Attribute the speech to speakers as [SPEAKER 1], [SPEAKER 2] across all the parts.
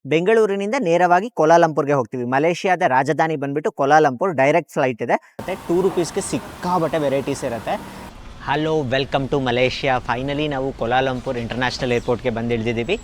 [SPEAKER 1] ಬೆಂಗಳೂರಿನಿಂದ ನೇರವಾಗಿ ಕೋಲಾಲಂಪುರ್ಗೆ ಹೋಗ್ತೀವಿ. ಮಲೇಷಿಯಾದ ರಾಜಧಾನಿ ಬಂದ್ಬಿಟ್ಟು ಕೋಲಾಲಂಪುರ್, ಡೈರೆಕ್ಟ್ ಫ್ಲೈಟ್ ಇದೆ. ಮತ್ತು 2 ರೂಪೀಸ್ಗೆ ಸಿಕ್ಕಾಬಟ್ಟೆ ವೆರೈಟೀಸ್ ಇರುತ್ತೆ. Hello, welcome to Malaysia. Finally ನಾವು ಕೋಲಾಲಂಪುರ್ ಇಂಟರ್ನ್ಯಾಷನಲ್ ಏರ್ಪೋರ್ಟ್ಗೆ ಬಂದು ಇಳಿದಿದ್ದೀವಿ.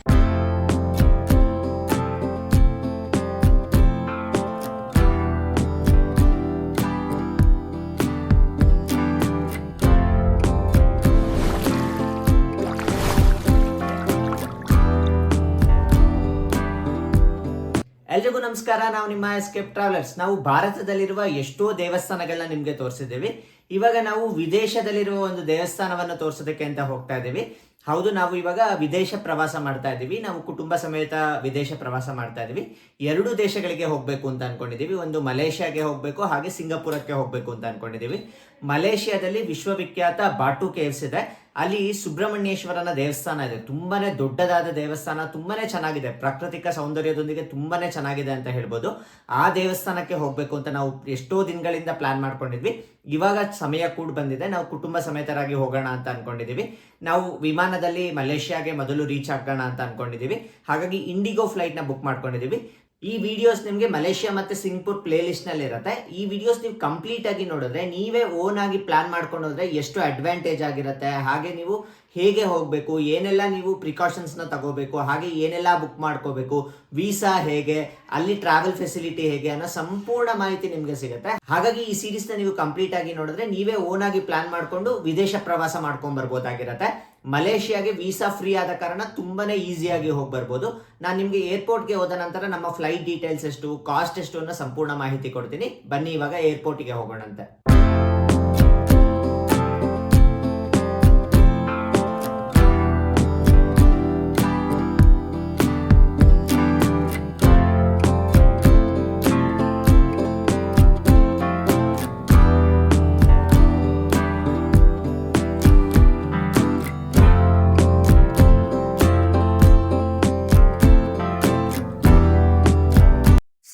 [SPEAKER 1] ಎಲ್ರಿಗೂ ನಮಸ್ಕಾರ. ನಾವು ನಿಮ್ಮ ಎಸ್ಕೇಪ್ ಟ್ರಾವೆಲರ್ಸ್. ನಾವು ಭಾರತದಲ್ಲಿರುವ ಎಷ್ಟೋ ದೇವಸ್ಥಾನಗಳನ್ನ ನಿಮಗೆ ತೋರಿಸಿದ್ದೀವಿ. ಇವಾಗ ನಾವು ವಿದೇಶದಲ್ಲಿರುವ ಒಂದು ದೇವಸ್ಥಾನವನ್ನು ತೋರಿಸೋದಕ್ಕೆ ಅಂತ ಹೋಗ್ತಾ ಇದ್ದೀವಿ. ಹೌದು, ನಾವು ಇವಾಗ ವಿದೇಶ ಪ್ರವಾಸ ಮಾಡ್ತಾ ಇದ್ದೀವಿ. ನಾವು ಕುಟುಂಬ ಸಮೇತ ವಿದೇಶ ಪ್ರವಾಸ ಮಾಡ್ತಾ ಇದ್ದೀವಿ. 2 ದೇಶಗಳಿಗೆ ಹೋಗಬೇಕು ಅಂತ ಅನ್ಕೊಂಡಿದ್ದೀವಿ. ಒಂದು ಮಲೇಷಿಯಾಗೆ ಹೋಗಬೇಕು, ಹಾಗೆ ಸಿಂಗಾಪುರಕ್ಕೆ ಹೋಗಬೇಕು ಅಂತ ಅನ್ಕೊಂಡಿದ್ದೀವಿ. ಮಲೇಷಿಯಾದಲ್ಲಿ ವಿಶ್ವವಿಖ್ಯಾತ ಬಾಟು ಕೇವ್ಸ್ ಇದೆ. ಅಲ್ಲಿ ಸುಬ್ರಹ್ಮಣ್ಯೇಶ್ವರನ ದೇವಸ್ಥಾನ ಇದೆ. ತುಂಬಾನೇ ದೊಡ್ಡದಾದ ದೇವಸ್ಥಾನ, ತುಂಬಾನೇ ಚೆನ್ನಾಗಿದೆ. ಪ್ರಾಕೃತಿಕ ಸೌಂದರ್ಯದೊಂದಿಗೆ ತುಂಬಾನೇ ಚೆನ್ನಾಗಿದೆ ಅಂತ ಹೇಳ್ಬೋದು. ಆ ದೇವಸ್ಥಾನಕ್ಕೆ ಹೋಗಬೇಕು ಅಂತ ನಾವು ಎಷ್ಟೋ ದಿನಗಳಿಂದ ಪ್ಲಾನ್ ಮಾಡ್ಕೊಂಡಿದ್ವಿ. ಇವಾಗ ಸಮಯ ಕೂಡ ಬಂದಿದೆ. ನಾವು ಕುಟುಂಬ ಸಮೇತರಾಗಿ ಹೋಗೋಣ ಅಂತ ಅನ್ಕೊಂಡಿದೀವಿ. ನಾವು ವಿಮಾನದಲ್ಲಿ ಮಲೇಷಿಯಾಗೆ ಮೊದಲು ರೀಚ್ ಆಗೋಣ ಅಂತ ಅನ್ಕೊಂಡಿದೀವಿ. ಹಾಗಾಗಿ ಇಂಡಿಗೋ ಫ್ಲೈಟ್ ನ ಬುಕ್ ಮಾಡ್ಕೊಂಡಿದೀವಿ. ಈ ವಿಡಿಯೋಸ್ ನಿಮಗೆ ಮಲೇಷಿಯಾ ಮತ್ತೆ ಸಿಂಗಪುರ್ ಪ್ಲೇ ಲಿಸ್ಟ್ ನಲ್ಲಿ ಇರುತ್ತೆ. ಈ ವಿಡಿಯೋಸ್ ನೀವು ಕಂಪ್ಲೀಟ್ ಆಗಿ ನೋಡಿದ್ರೆ, ನೀವೇ ಓನ್ ಆಗಿ ಪ್ಲಾನ್ ಮಾಡ್ಕೊಂಡು ಹೋದ್ರೆ ಎಷ್ಟು ಅಡ್ವಾಂಟೇಜ್ ಆಗಿರುತ್ತೆ. ಹಾಗೆ ನೀವು ಹೇಗೆ ಹೋಗಬೇಕು, ಏನೆಲ್ಲ ನೀವು ಪ್ರಿಕಾಷನ್ಸ್ನ ತಗೋಬೇಕು, ಹಾಗೆ ಏನೆಲ್ಲ ಬುಕ್ ಮಾಡ್ಕೋಬೇಕು, ವೀಸಾ ಹೇಗೆ, ಅಲ್ಲಿ ಟ್ರಾವೆಲ್ ಫೆಸಿಲಿಟಿ ಹೇಗೆ ಅನ್ನೋ ಸಂಪೂರ್ಣ ಮಾಹಿತಿ ನಿಮಗೆ ಸಿಗುತ್ತೆ. ಹಾಗಾಗಿ ಈ ಸೀರೀಸ್ನ ನೀವು ಕಂಪ್ಲೀಟ್ ಆಗಿ ನೋಡಿದ್ರೆ ನೀವೇ ಓನ್ ಆಗಿ ಪ್ಲಾನ್ ಮಾಡಿಕೊಂಡು ವಿದೇಶ ಪ್ರವಾಸ ಮಾಡ್ಕೊಂಡ್ ಬರ್ಬೋದಾಗಿರುತ್ತೆ. ಮಲೇಷಿಯಾಗೆ ವೀಸಾ ಫ್ರೀ ಆದ ಕಾರಣ ತುಂಬಾನೇ ಈಸಿಯಾಗಿ ಹೋಗಿ ಬರ್ಬೋದು. ನಾನು ನಿಮಗೆ ಏರ್ಪೋರ್ಟ್ಗೆ ಹೋದ ನಂತರ ನಮ್ಮ ಫ್ಲೈಟ್ ಡೀಟೇಲ್ಸ್ ಎಷ್ಟು, ಕಾಸ್ಟ್ ಎಷ್ಟು ಅನ್ನೋ ಸಂಪೂರ್ಣ ಮಾಹಿತಿ ಕೊಡ್ತೀನಿ. ಬನ್ನಿ ಇವಾಗ ಏರ್ಪೋರ್ಟ್ಗೆ ಹೋಗೋಣಂತೆ.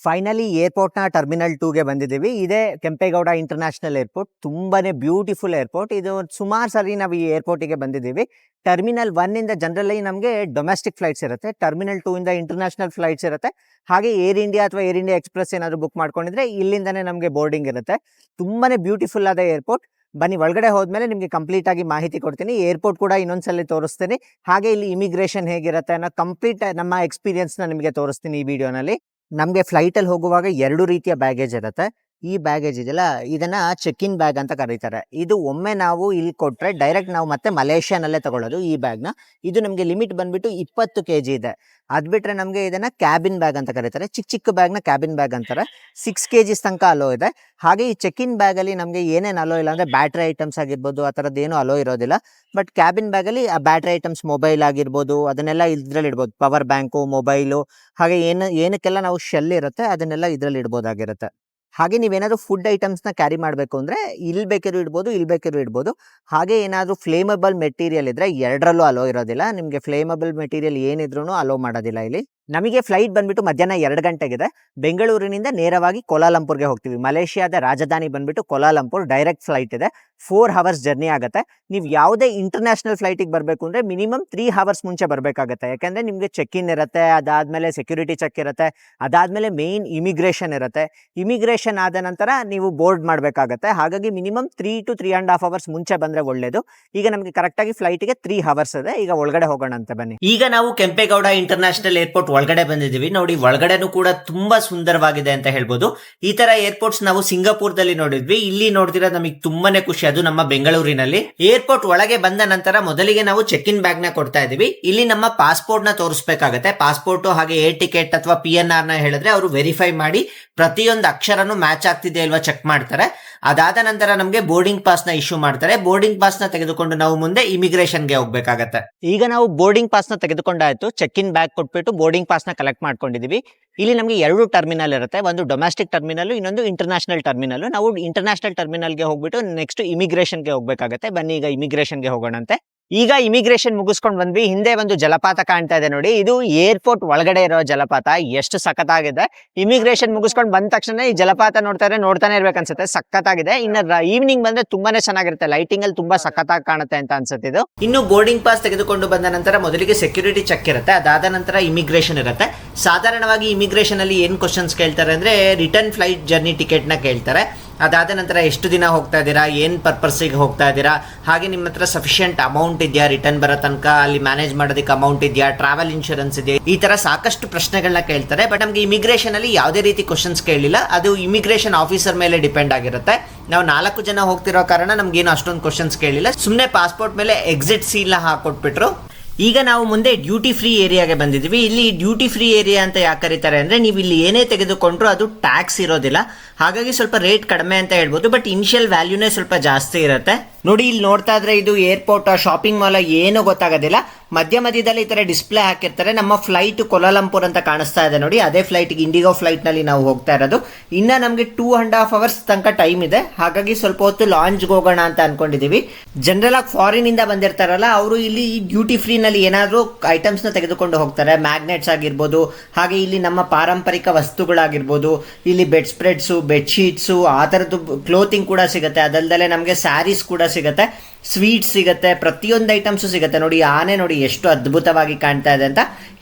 [SPEAKER 1] ಫೈನಲಿ ಏರ್ಪೋರ್ಟ್ನ ಟರ್ಮಿನಲ್ 2ಗೆ ಬಂದಿದ್ದೀವಿ. ಇದೇ ಕೆಂಪೇಗೌಡ ಇಂಟರ್ನ್ಯಾಷನಲ್ ಏರ್ಪೋರ್ಟ್. ತುಂಬಾನೇ ಬ್ಯೂಟಿಫುಲ್ ಏರ್ಪೋರ್ಟ್ ಇದು. ಸುಮಾರು ಸರಿ ನಾವು ಈ ಏರ್ಪೋರ್ಟಿಗೆ ಬಂದಿದ್ದೀವಿ. ಟರ್ಮಿನಲ್ 1 ಇಂದ ಜನರಲಿ ನಮಗೆ ಡೊಮೆಸ್ಟಿಕ್ ಫ್ಲೈಟ್ಸ್ ಇರುತ್ತೆ. ಟರ್ಮಿನಲ್ 2 ಇಂದ ಇಂಟರ್ನ್ಯಾಷನಲ್ ಫ್ಲೈಟ್ಸ್ ಇರುತ್ತೆ. ಹಾಗೆ ಏರ್ ಇಂಡಿಯಾ ಅಥವಾ ಏರ್ ಇಂಡಿಯಾ ಎಕ್ಸ್ಪ್ರೆಸ್ ಏನಾದರೂ ಬುಕ್ ಮಾಡ್ಕೊಂಡಿದ್ರೆ ಇಲ್ಲಿಂದಾನೇ ನಮಗೆ ಬೋರ್ಡಿಂಗ್ ಇರುತ್ತೆ. ತುಂಬಾನೇ ಬ್ಯೂಟಿಫುಲ್ ಆದ ಏರ್ಪೋರ್ಟ್. ಬನ್ನಿ, ಒಳಗಡೆ ಹೋದ್ಮೇಲೆ ನಿಮಗೆ ಕಂಪ್ಲೀಟ್ ಆಗಿ ಮಾಹಿತಿ ಕೊಡ್ತೀನಿ. ಏರ್ಪೋರ್ಟ್ ಕೂಡ ಇನ್ನೊಂದ್ಸಲ ತೋರಿಸ್ತೀನಿ. ಹಾಗೆ ಇಲ್ಲಿ ಇಮಿಗ್ರೇಷನ್ ಹೇಗಿರುತ್ತೆ ಅನ್ನೋ ಕಂಪ್ಲೀಟ್ ನಮ್ಮ ಎಕ್ಸ್ಪೀರಿಯನ್ಸ್ನ ನಿಮಗೆ ತೋರಿಸ್ತೀನಿ ಈ ವಿಡಿಯೋನಲ್ಲಿ. ನಮಗೆ ಫ್ಲೈಟಲ್ಲಿ ಹೋಗುವಾಗ 2 ರೀತಿಯ ಬ್ಯಾಗೇಜ್ ಇರುತ್ತೆ. ಈ ಬ್ಯಾಗೇಜ್ ಇದೆಯಲ್ಲ, ಇದನ್ನ ಚೆಕ್ ಇನ್ ಬ್ಯಾಗ್ ಅಂತ ಕರೀತಾರೆ. ಇದು ಒಮ್ಮೆ ನಾವು ಇಲ್ಲಿ ಕೊಟ್ರೆ ಡೈರೆಕ್ಟ್ ನಾವು ಮತ್ತೆ ಮಲೇಷಿಯಾನಲ್ಲೇ ತಗೊಳ್ಳೋದು ಈ ಬ್ಯಾಗ್ನ. ಇದು ನಮಗೆ ಲಿಮಿಟ್ ಬಂದ್ಬಿಟ್ಟು 20 kg ಇದೆ. ಅದು ಬಿಟ್ರೆ ನಮಗೆ ಇದನ್ನ ಕ್ಯಾಬಿನ್ ಬ್ಯಾಗ್ ಅಂತ ಕರೀತಾರೆ. ಚಿಕ್ಕ ಚಿಕ್ಕ ಬ್ಯಾಗ್ನ ಕ್ಯಾಬಿನ್ ಬ್ಯಾಗ್ ಅಂತಾರೆ. 6 kg ತನಕ ಅಲೋ ಇದೆ. ಹಾಗೆ ಈ ಚೆಕ್ ಇನ್ ಬ್ಯಾಗಲ್ಲಿ ನಮಗೆ ಏನೇನು ಅಲೋ ಇಲ್ಲ ಅಂದರೆ ಬ್ಯಾಟ್ರಿ ಐಟಮ್ಸ್ ಆಗಿರ್ಬೋದು, ಆ ಥರದ್ದು ಏನೂ ಅಲೋ ಇರೋದಿಲ್ಲ. ಬಟ್ ಕ್ಯಾಬಿನ್ ಬ್ಯಾಗಲ್ಲಿ ಆ ಬ್ಯಾಟ್ರಿ ಐಟಮ್ಸ್, ಮೊಬೈಲ್ ಆಗಿರ್ಬೋದು, ಅದನ್ನೆಲ್ಲ ಇದ್ರಲ್ಲಿ ಇಡ್ಬೋದು. ಪವರ್ ಬ್ಯಾಂಕು, ಮೊಬೈಲು, ಹಾಗೆ ಏನಕ್ಕೆಲ್ಲ ನಾವು ಶೆಲ್ ಇರುತ್ತೆ ಅದನ್ನೆಲ್ಲ ಇದರಲ್ಲಿ ಇಡ್ಬೋದಾಗಿರುತ್ತೆ. ಹಾಗೆ ನೀವೇನಾದರೂ ಫುಡ್ ಐಟಮ್ಸ್ನ ಕ್ಯಾರಿ ಮಾಡಬೇಕು ಅಂದರೆ ಇಲ್ಲಿ ಬೇಕಿರೋ ಇಡ್ಬೋದು, ಇಲ್ಲಿ ಬೇಕಿರೋ ಇಡ್ಬೋದು. ಹಾಗೆ ಏನಾದರೂ ಫ್ಲೇಮಬಲ್ ಮೆಟೀರಿಯಲ್ ಇದ್ದರೆ 2ರಲ್ಲೂ ಅಲೋ ಇರೋದಿಲ್ಲ. ನಿಮಗೆ ಫ್ಲೇಮಬಲ್ ಮೆಟೀರಿಯಲ್ ಏನಿದ್ರೂ ಅಲೋ ಮಾಡೋದಿಲ್ಲ ಇಲ್ಲಿ. ನಮಗೆ ಫ್ಲೈಟ್ ಬಂದ್ಬಿಟ್ಟು ಮಧ್ಯಾಹ್ನ 2 ಗಂಟೆಗಿದೆ. ಬೆಂಗಳೂರಿನಿಂದ ನೇರವಾಗಿ ಕೋಲಾಲಂಪುರ್ಗೆ ಹೋಗ್ತೀವಿ. ಮಲೇಷಿಯಾದ ರಾಜಧಾನಿ ಬಂದ್ಬಿಟ್ಟು ಕೋಲಾಲಂಪುರ್, ಡೈರೆಕ್ಟ್ ಫ್ಲೈಟ್ ಇದೆ. 4 ಅವರ್ಸ್ ಜರ್ನಿ ಆಗುತ್ತೆ. ನೀವು ಯಾವುದೇ ಇಂಟರ್ನ್ಯಾಷನಲ್ ಫ್ಲೈಟಿಗೆ ಬರಬೇಕು ಅಂದರೆ ಮಿನಿಮಮ್ 3 ಅವರ್ಸ್ ಮುಂಚೆ ಬರಬೇಕಾಗುತ್ತೆ. ಯಾಕೆಂದರೆ ನಿಮಗೆ ಚೆಕ್ ಇನ್ ಇರುತ್ತೆ, ಅದಾದಮೇಲೆ ಸೆಕ್ಯೂರಿಟಿ ಚೆಕ್ ಇರುತ್ತೆ, ಅದಾದಮೇಲೆ ಮೇಯ್ನ್ ಇಮಿಗ್ರೇಷನ್ ಇರುತ್ತೆ. ಇಮಿಗ್ರೇಷನ್ ಆದ ನಂತರ ನೀವು ಬೋರ್ಡ್ ಮಾಡಬೇಕಾಗತ್ತೆ. ಹಾಗಾಗಿ ಮಿನಿಮಮ್ 3 to 3.5 ಅವರ್ಸ್ ಮುಂಚೆ ಬಂದರೆ ಒಳ್ಳೆಯದು. ಈಗ ನಮಗೆ ಕರೆಕ್ಟಾಗಿ ಫ್ಲೈಟಿಗೆ 3 ಅವರ್ಸ್ ಇದೆ. ಈಗ ಒಳಗಡೆ ಹೋಗೋಣ ಅಂತ ಬನ್ನಿ. ಈಗ ನಾವು ಕೆಂಪೇಗೌಡ ಇಂಟರ್ನ್ಯಾಷನಲ್ ಏರ್ಪೋರ್ಟ್ ಒಳಗಡೆ ಬಂದಿದ್ದೀವಿ. ನೋಡಿ, ಒಳಗಡೆನೂ ಕೂಡ ತುಂಬಾ ಸುಂದರವಾಗಿದೆ ಅಂತ ಹೇಳ್ಬೋದು. ಈ ತರ ಏರ್ಪೋರ್ಟ್ಸ್ ನಾವು ಸಿಂಗಾಪುರದಲ್ಲಿ ನೋಡಿದ್ವಿ. ಇಲ್ಲಿ ನೋಡ್ತಿರೋದು ನಮಗೆ ತುಂಬಾನೇ ಖುಷಿ, ಅದು ನಮ್ಮ ಬೆಂಗಳೂರಿನಲ್ಲಿ. ಏರ್ಪೋರ್ಟ್ ಒಳಗೆ ಬಂದ ನಂತರ ಮೊದಲಿಗೆ ನಾವು ಚೆಕ್ ಇನ್ ಬ್ಯಾಗ್ ನ ಕೊಡ್ತಾ ಇದೀವಿ. ಇಲ್ಲಿ ನಮ್ಮ ಪಾಸ್ಪೋರ್ಟ್ ನ ತೋರಿಸಬೇಕಾಗತ್ತೆ. ಪಾಸ್ಪೋರ್ಟ್ ಹಾಗೆ ಏರ್ ಟಿಕೆಟ್ ಅಥವಾ PNR ನ ಹೇಳಿದ್ರೆ ಅವರು ವೆರಿಫೈ ಮಾಡಿ ಪ್ರತಿಯೊಂದು ಅಕ್ಷರನು ಮ್ಯಾಚ್ ಆಗ್ತಿದೆ ಅಲ್ವಾ ಚೆಕ್ ಮಾಡ್ತಾರೆ. ಅದಾದ ನಂತರ ನಮಗೆ ಬೋರ್ಡಿಂಗ್ ಪಾಸ್ ನ ಇಶ್ಯೂ ಮಾಡ್ತಾರೆ. ಬೋರ್ಡಿಂಗ್ ಪಾಸ್ ನ ತೆಗೆದುಕೊಂಡು ನಾವು ಮುಂದೆ ಇಮಿಗ್ರೇಷನ್ ಗೆ ಹೋಗ್ಬೇಕಾಗತ್ತೆ. ಈಗ ನಾವು ಬೋರ್ಡಿಂಗ್ ಪಾಸ್ ನ ತೆಗೆದುಕೊಂಡಾಯ್ತು. ಚೆಕ್ ಇನ್ ಬ್ಯಾಗ್ ಕೊಟ್ಬಿಟ್ಟು ಬೋರ್ಡಿಂಗ್ ಪಾಸ್ ನ ಕಲೆಕ್ಟ್ ಮಾಡ್ಕೊಂಡಿದೀವಿ. ಇಲ್ಲಿ ನಮಗೆ 2 ಟರ್ಮಿನಲ್ ಇರುತ್ತೆ. ಒಂದು ಡೊಮೆಸ್ಟಿಕ್ ಟರ್ಮಿನಲ್, ಇನ್ನೊಂದು ಇಂಟರ್ನ್ಯಾಷನಲ್ ಟರ್ಮಿನಲ್. ನಾವು ಇಂಟರ್ನ್ಯಾಷನಲ್ ಟರ್ಮಿನಲ್ಗೆ ಹೋಗ್ಬಿಟ್ಟು ನೆಕ್ಸ್ಟ್ ಇಮಿಗ್ರೇಷನ್ಗೆ ಹೋಗ್ಬೇಕಾಗತ್ತೆ. ಬನ್ನಿ ಈಗ ಇಮಿಗ್ರೇಷನ್ಗೆ ಹೋಗೋಣಂತೆ. ಈಗ ಇಮಿಗ್ರೇಷನ್ ಮುಗಿಸ್ಕೊಂಡು ಬಂದ್ವಿ. ಹಿಂದೆ ಒಂದು ಜಲಪಾತ ಕಾಣ್ತಾ ಇದೆ ನೋಡಿ, ಇದು ಏರ್ಪೋರ್ಟ್ ಒಳಗಡೆ ಇರೋ ಜಲಪಾತ. ಎಷ್ಟು ಸಖತ್ತಾಗಿದೆ. ಇಮಿಗ್ರೇಷನ್ ಮುಗಿಸ್ಕೊಂಡು ಬಂದ ತಕ್ಷಣ ಈ ಜಲಪಾತ ನೋಡ್ತಾನೆ ಇರ್ಬೇಕು ಅನ್ಸುತ್ತೆ. ಸಖತ್ತಾಗಿದೆ. ಇನ್ನು ಈವ್ನಿಂಗ್ ಬಂದ್ರೆ ತುಂಬಾನೇ ಚೆನ್ನಾಗಿರುತ್ತೆ. ಲೈಟಿಂಗ್ ಅಲ್ಲಿ ತುಂಬಾ ಸಖತ್ತಾಗಿ ಕಾಣುತ್ತೆ ಅಂತ ಅನ್ಸುತ್ತೆ ಇದು. ಇನ್ನು ಬೋರ್ಡಿಂಗ್ ಪಾಸ್ ತೆಗೆದುಕೊಂಡು ಬಂದ ನಂತರ ಮೊದಲಿಗೆ ಸೆಕ್ಯೂರಿಟಿ ಚೆಕ್ ಇರುತ್ತೆ, ಅದಾದ ನಂತರ ಇಮಿಗ್ರೇಷನ್ ಇರುತ್ತೆ. ಸಾಧಾರಣವಾಗಿ ಇಮಿಗ್ರೇಷನ್ ಅಲ್ಲಿ ಏನ್ ಕ್ವಶನ್ಸ್ ಕೇಳ್ತಾರೆ ಅಂದ್ರೆ ರಿಟರ್ನ್ ಫ್ಲೈಟ್ ಜರ್ನಿ ಟಿಕೆಟ್ ನ ಕೇಳ್ತಾರೆ. ಅದಾದ ನಂತರ ಎಷ್ಟು ದಿನ ಹೋಗ್ತಾ ಇದ್ದೀರಾ, ಏನು ಪರ್ಪಸ್ಸಿಗೆ ಹೋಗ್ತಾ ಇದ್ದೀರಾ, ಹಾಗೆ ನಿಮ್ಮ ಹತ್ರ ಸಫಿಷಿಯಂಟ್ ಅಮೌಂಟ್ ಇದೆಯಾ, ರಿಟರ್ನ್ ಬರೋ ತನಕ ಅಲ್ಲಿ ಮ್ಯಾನೇಜ್ ಮಾಡೋದಕ್ಕೆ ಅಮೌಂಟ್ ಇದೆಯಾ, ಟ್ರಾವೆಲ್ ಇನ್ಶೂರೆನ್ಸ್ ಇದೆಯಾ, ಈ ತರ ಸಾಕಷ್ಟು ಪ್ರಶ್ನೆಗಳನ್ನ ಕೇಳ್ತಾರೆ. ಬಟ್ ನಮಗೆ ಇಮಿಗ್ರೇಷನ್ ಅಲ್ಲಿ ಯಾವುದೇ ರೀತಿ ಕ್ವಶನ್ಸ್ ಕೇಳಿಲ್ಲ. ಅದು ಇಮಿಗ್ರೇಷನ್ ಆಫೀಸರ್ ಮೇಲೆ ಡಿಪೆಂಡ್ ಆಗಿರುತ್ತೆ. ನಾವು 4 ಜನ ಹೋಗ್ತಿರೋ ಕಾರಣ ನಮ್ಗೇನು ಅಷ್ಟೊಂದು ಕ್ವಶನ್ಸ್ ಕೇಳಿಲ್ಲ. ಸುಮ್ಮನೆ ಪಾಸ್ಪೋರ್ಟ್ ಮೇಲೆ ಎಕ್ಸಿಟ್ ಸೀಲ್ ಹಾಕೊಟ್ಬಿಟ್ರು. ಈಗ ನಾವು ಮುಂದೆ ಡ್ಯೂಟಿ ಫ್ರೀ ಏರಿಯಾಗೆ ಬಂದಿದ್ದೀವಿ. ಇಲ್ಲಿ ಡ್ಯೂಟಿ ಫ್ರೀ ಏರಿಯಾ ಅಂತ ಯಾಕೆ ಕರೀತಾರೆ ಅಂದರೆ, ನೀವು ಇಲ್ಲಿ ಏನೇ ತೆಗೆದುಕೊಂಡ್ರು ಅದು ಟ್ಯಾಕ್ಸ್ ಇರೋದಿಲ್ಲ, ಹಾಗಾಗಿ ಸ್ವಲ್ಪ ರೇಟ್ ಕಡಿಮೆ ಅಂತ ಹೇಳ್ಬೋದು. ಬಟ್ ಇನಿಷಿಯಲ್ ವ್ಯಾಲ್ಯೂನೇ ಸ್ವಲ್ಪ ಜಾಸ್ತಿ ಇರುತ್ತೆ. ನೋಡಿ, ಇಲ್ಲಿ ನೋಡ್ತಾ ಇದ್ರೆ ಇದು ಏರ್ಪೋರ್ಟ್, ಶಾಪಿಂಗ್ ಮಾಲ್ ಏನು ಗೊತ್ತಾಗೋದಿಲ್ಲ. ಮಧ್ಯದಲ್ಲಿ ಈ ತರ ಡಿಸ್ಪ್ಲೇ ಹಾಕಿರ್ತಾರೆ. ನಮ್ಮ ಫ್ಲೈಟ್ ಕೋಲಾಲಂಪುರ್ ಅಂತ ಕಾಣಿಸ್ತಾ ಇದೆ ನೋಡಿ, ಅದೇ ಫ್ಲೈಟ್ ಇಂಡಿಗೋ ಫ್ಲೈಟ್ ನಲ್ಲಿ ನಾವು ಹೋಗ್ತಾ ಇರೋದು. ಇನ್ನ ನಮಗೆ 2.5 hours ತನಕ ಟೈಮ್ ಇದೆ, ಹಾಗಾಗಿ ಸ್ವಲ್ಪ ಹೊತ್ತು ಲಾಂಚ್ಗೆ ಹೋಗೋಣ ಅಂತ ಅನ್ಕೊಂಡಿದೀವಿ. ಜನರಲ್ ಆಗಿ ಫಾರಿನ್ ಇಂದ ಬಂದಿರ್ತಾರಲ್ಲ, ಅವರು ಇಲ್ಲಿ ಡ್ಯೂಟಿ ಫ್ರೀ ನಲ್ಲಿ ಏನಾದ್ರು ಐಟಮ್ಸ್ ನ ತೆಗೆದುಕೊಂಡು ಹೋಗ್ತಾರೆ. ಮ್ಯಾಗ್ನೆಟ್ಸ್ ಆಗಿರ್ಬೋದು, ಹಾಗೆ ಇಲ್ಲಿ ನಮ್ಮ ಪಾರಂಪರಿಕ ವಸ್ತುಗಳಾಗಿರ್ಬೋದು, ಇಲ್ಲಿ ಬೆಡ್ ಸ್ಪ್ರೆಡ್ಸು, ಬೆಡ್ಶೀಟ್ಸು, ಆ ತರದ್ದು ಕ್ಲೋತಿಂಗ್ ಕೂಡ ಸಿಗುತ್ತೆ. ಅದಲ್ದಲೆ ನಮಗೆ ಸ್ಯಾರೀಸ್ ಕೂಡ ಸಿಗುತ್ತೆ, ಸ್ವೀಟ್ ಸಿಗುತ್ತೆ, ಪ್ರತಿಯೊಂದು ಐಟಮ್ಸು ಸಿಗುತ್ತೆ. ನೋಡಿ, ಆನೆ ನೋಡಿ ಎಷ್ಟು ಅದ್ಭುತವಾಗಿ ಕಾಣ್ತಾ ಇದೆ ಅಂತ.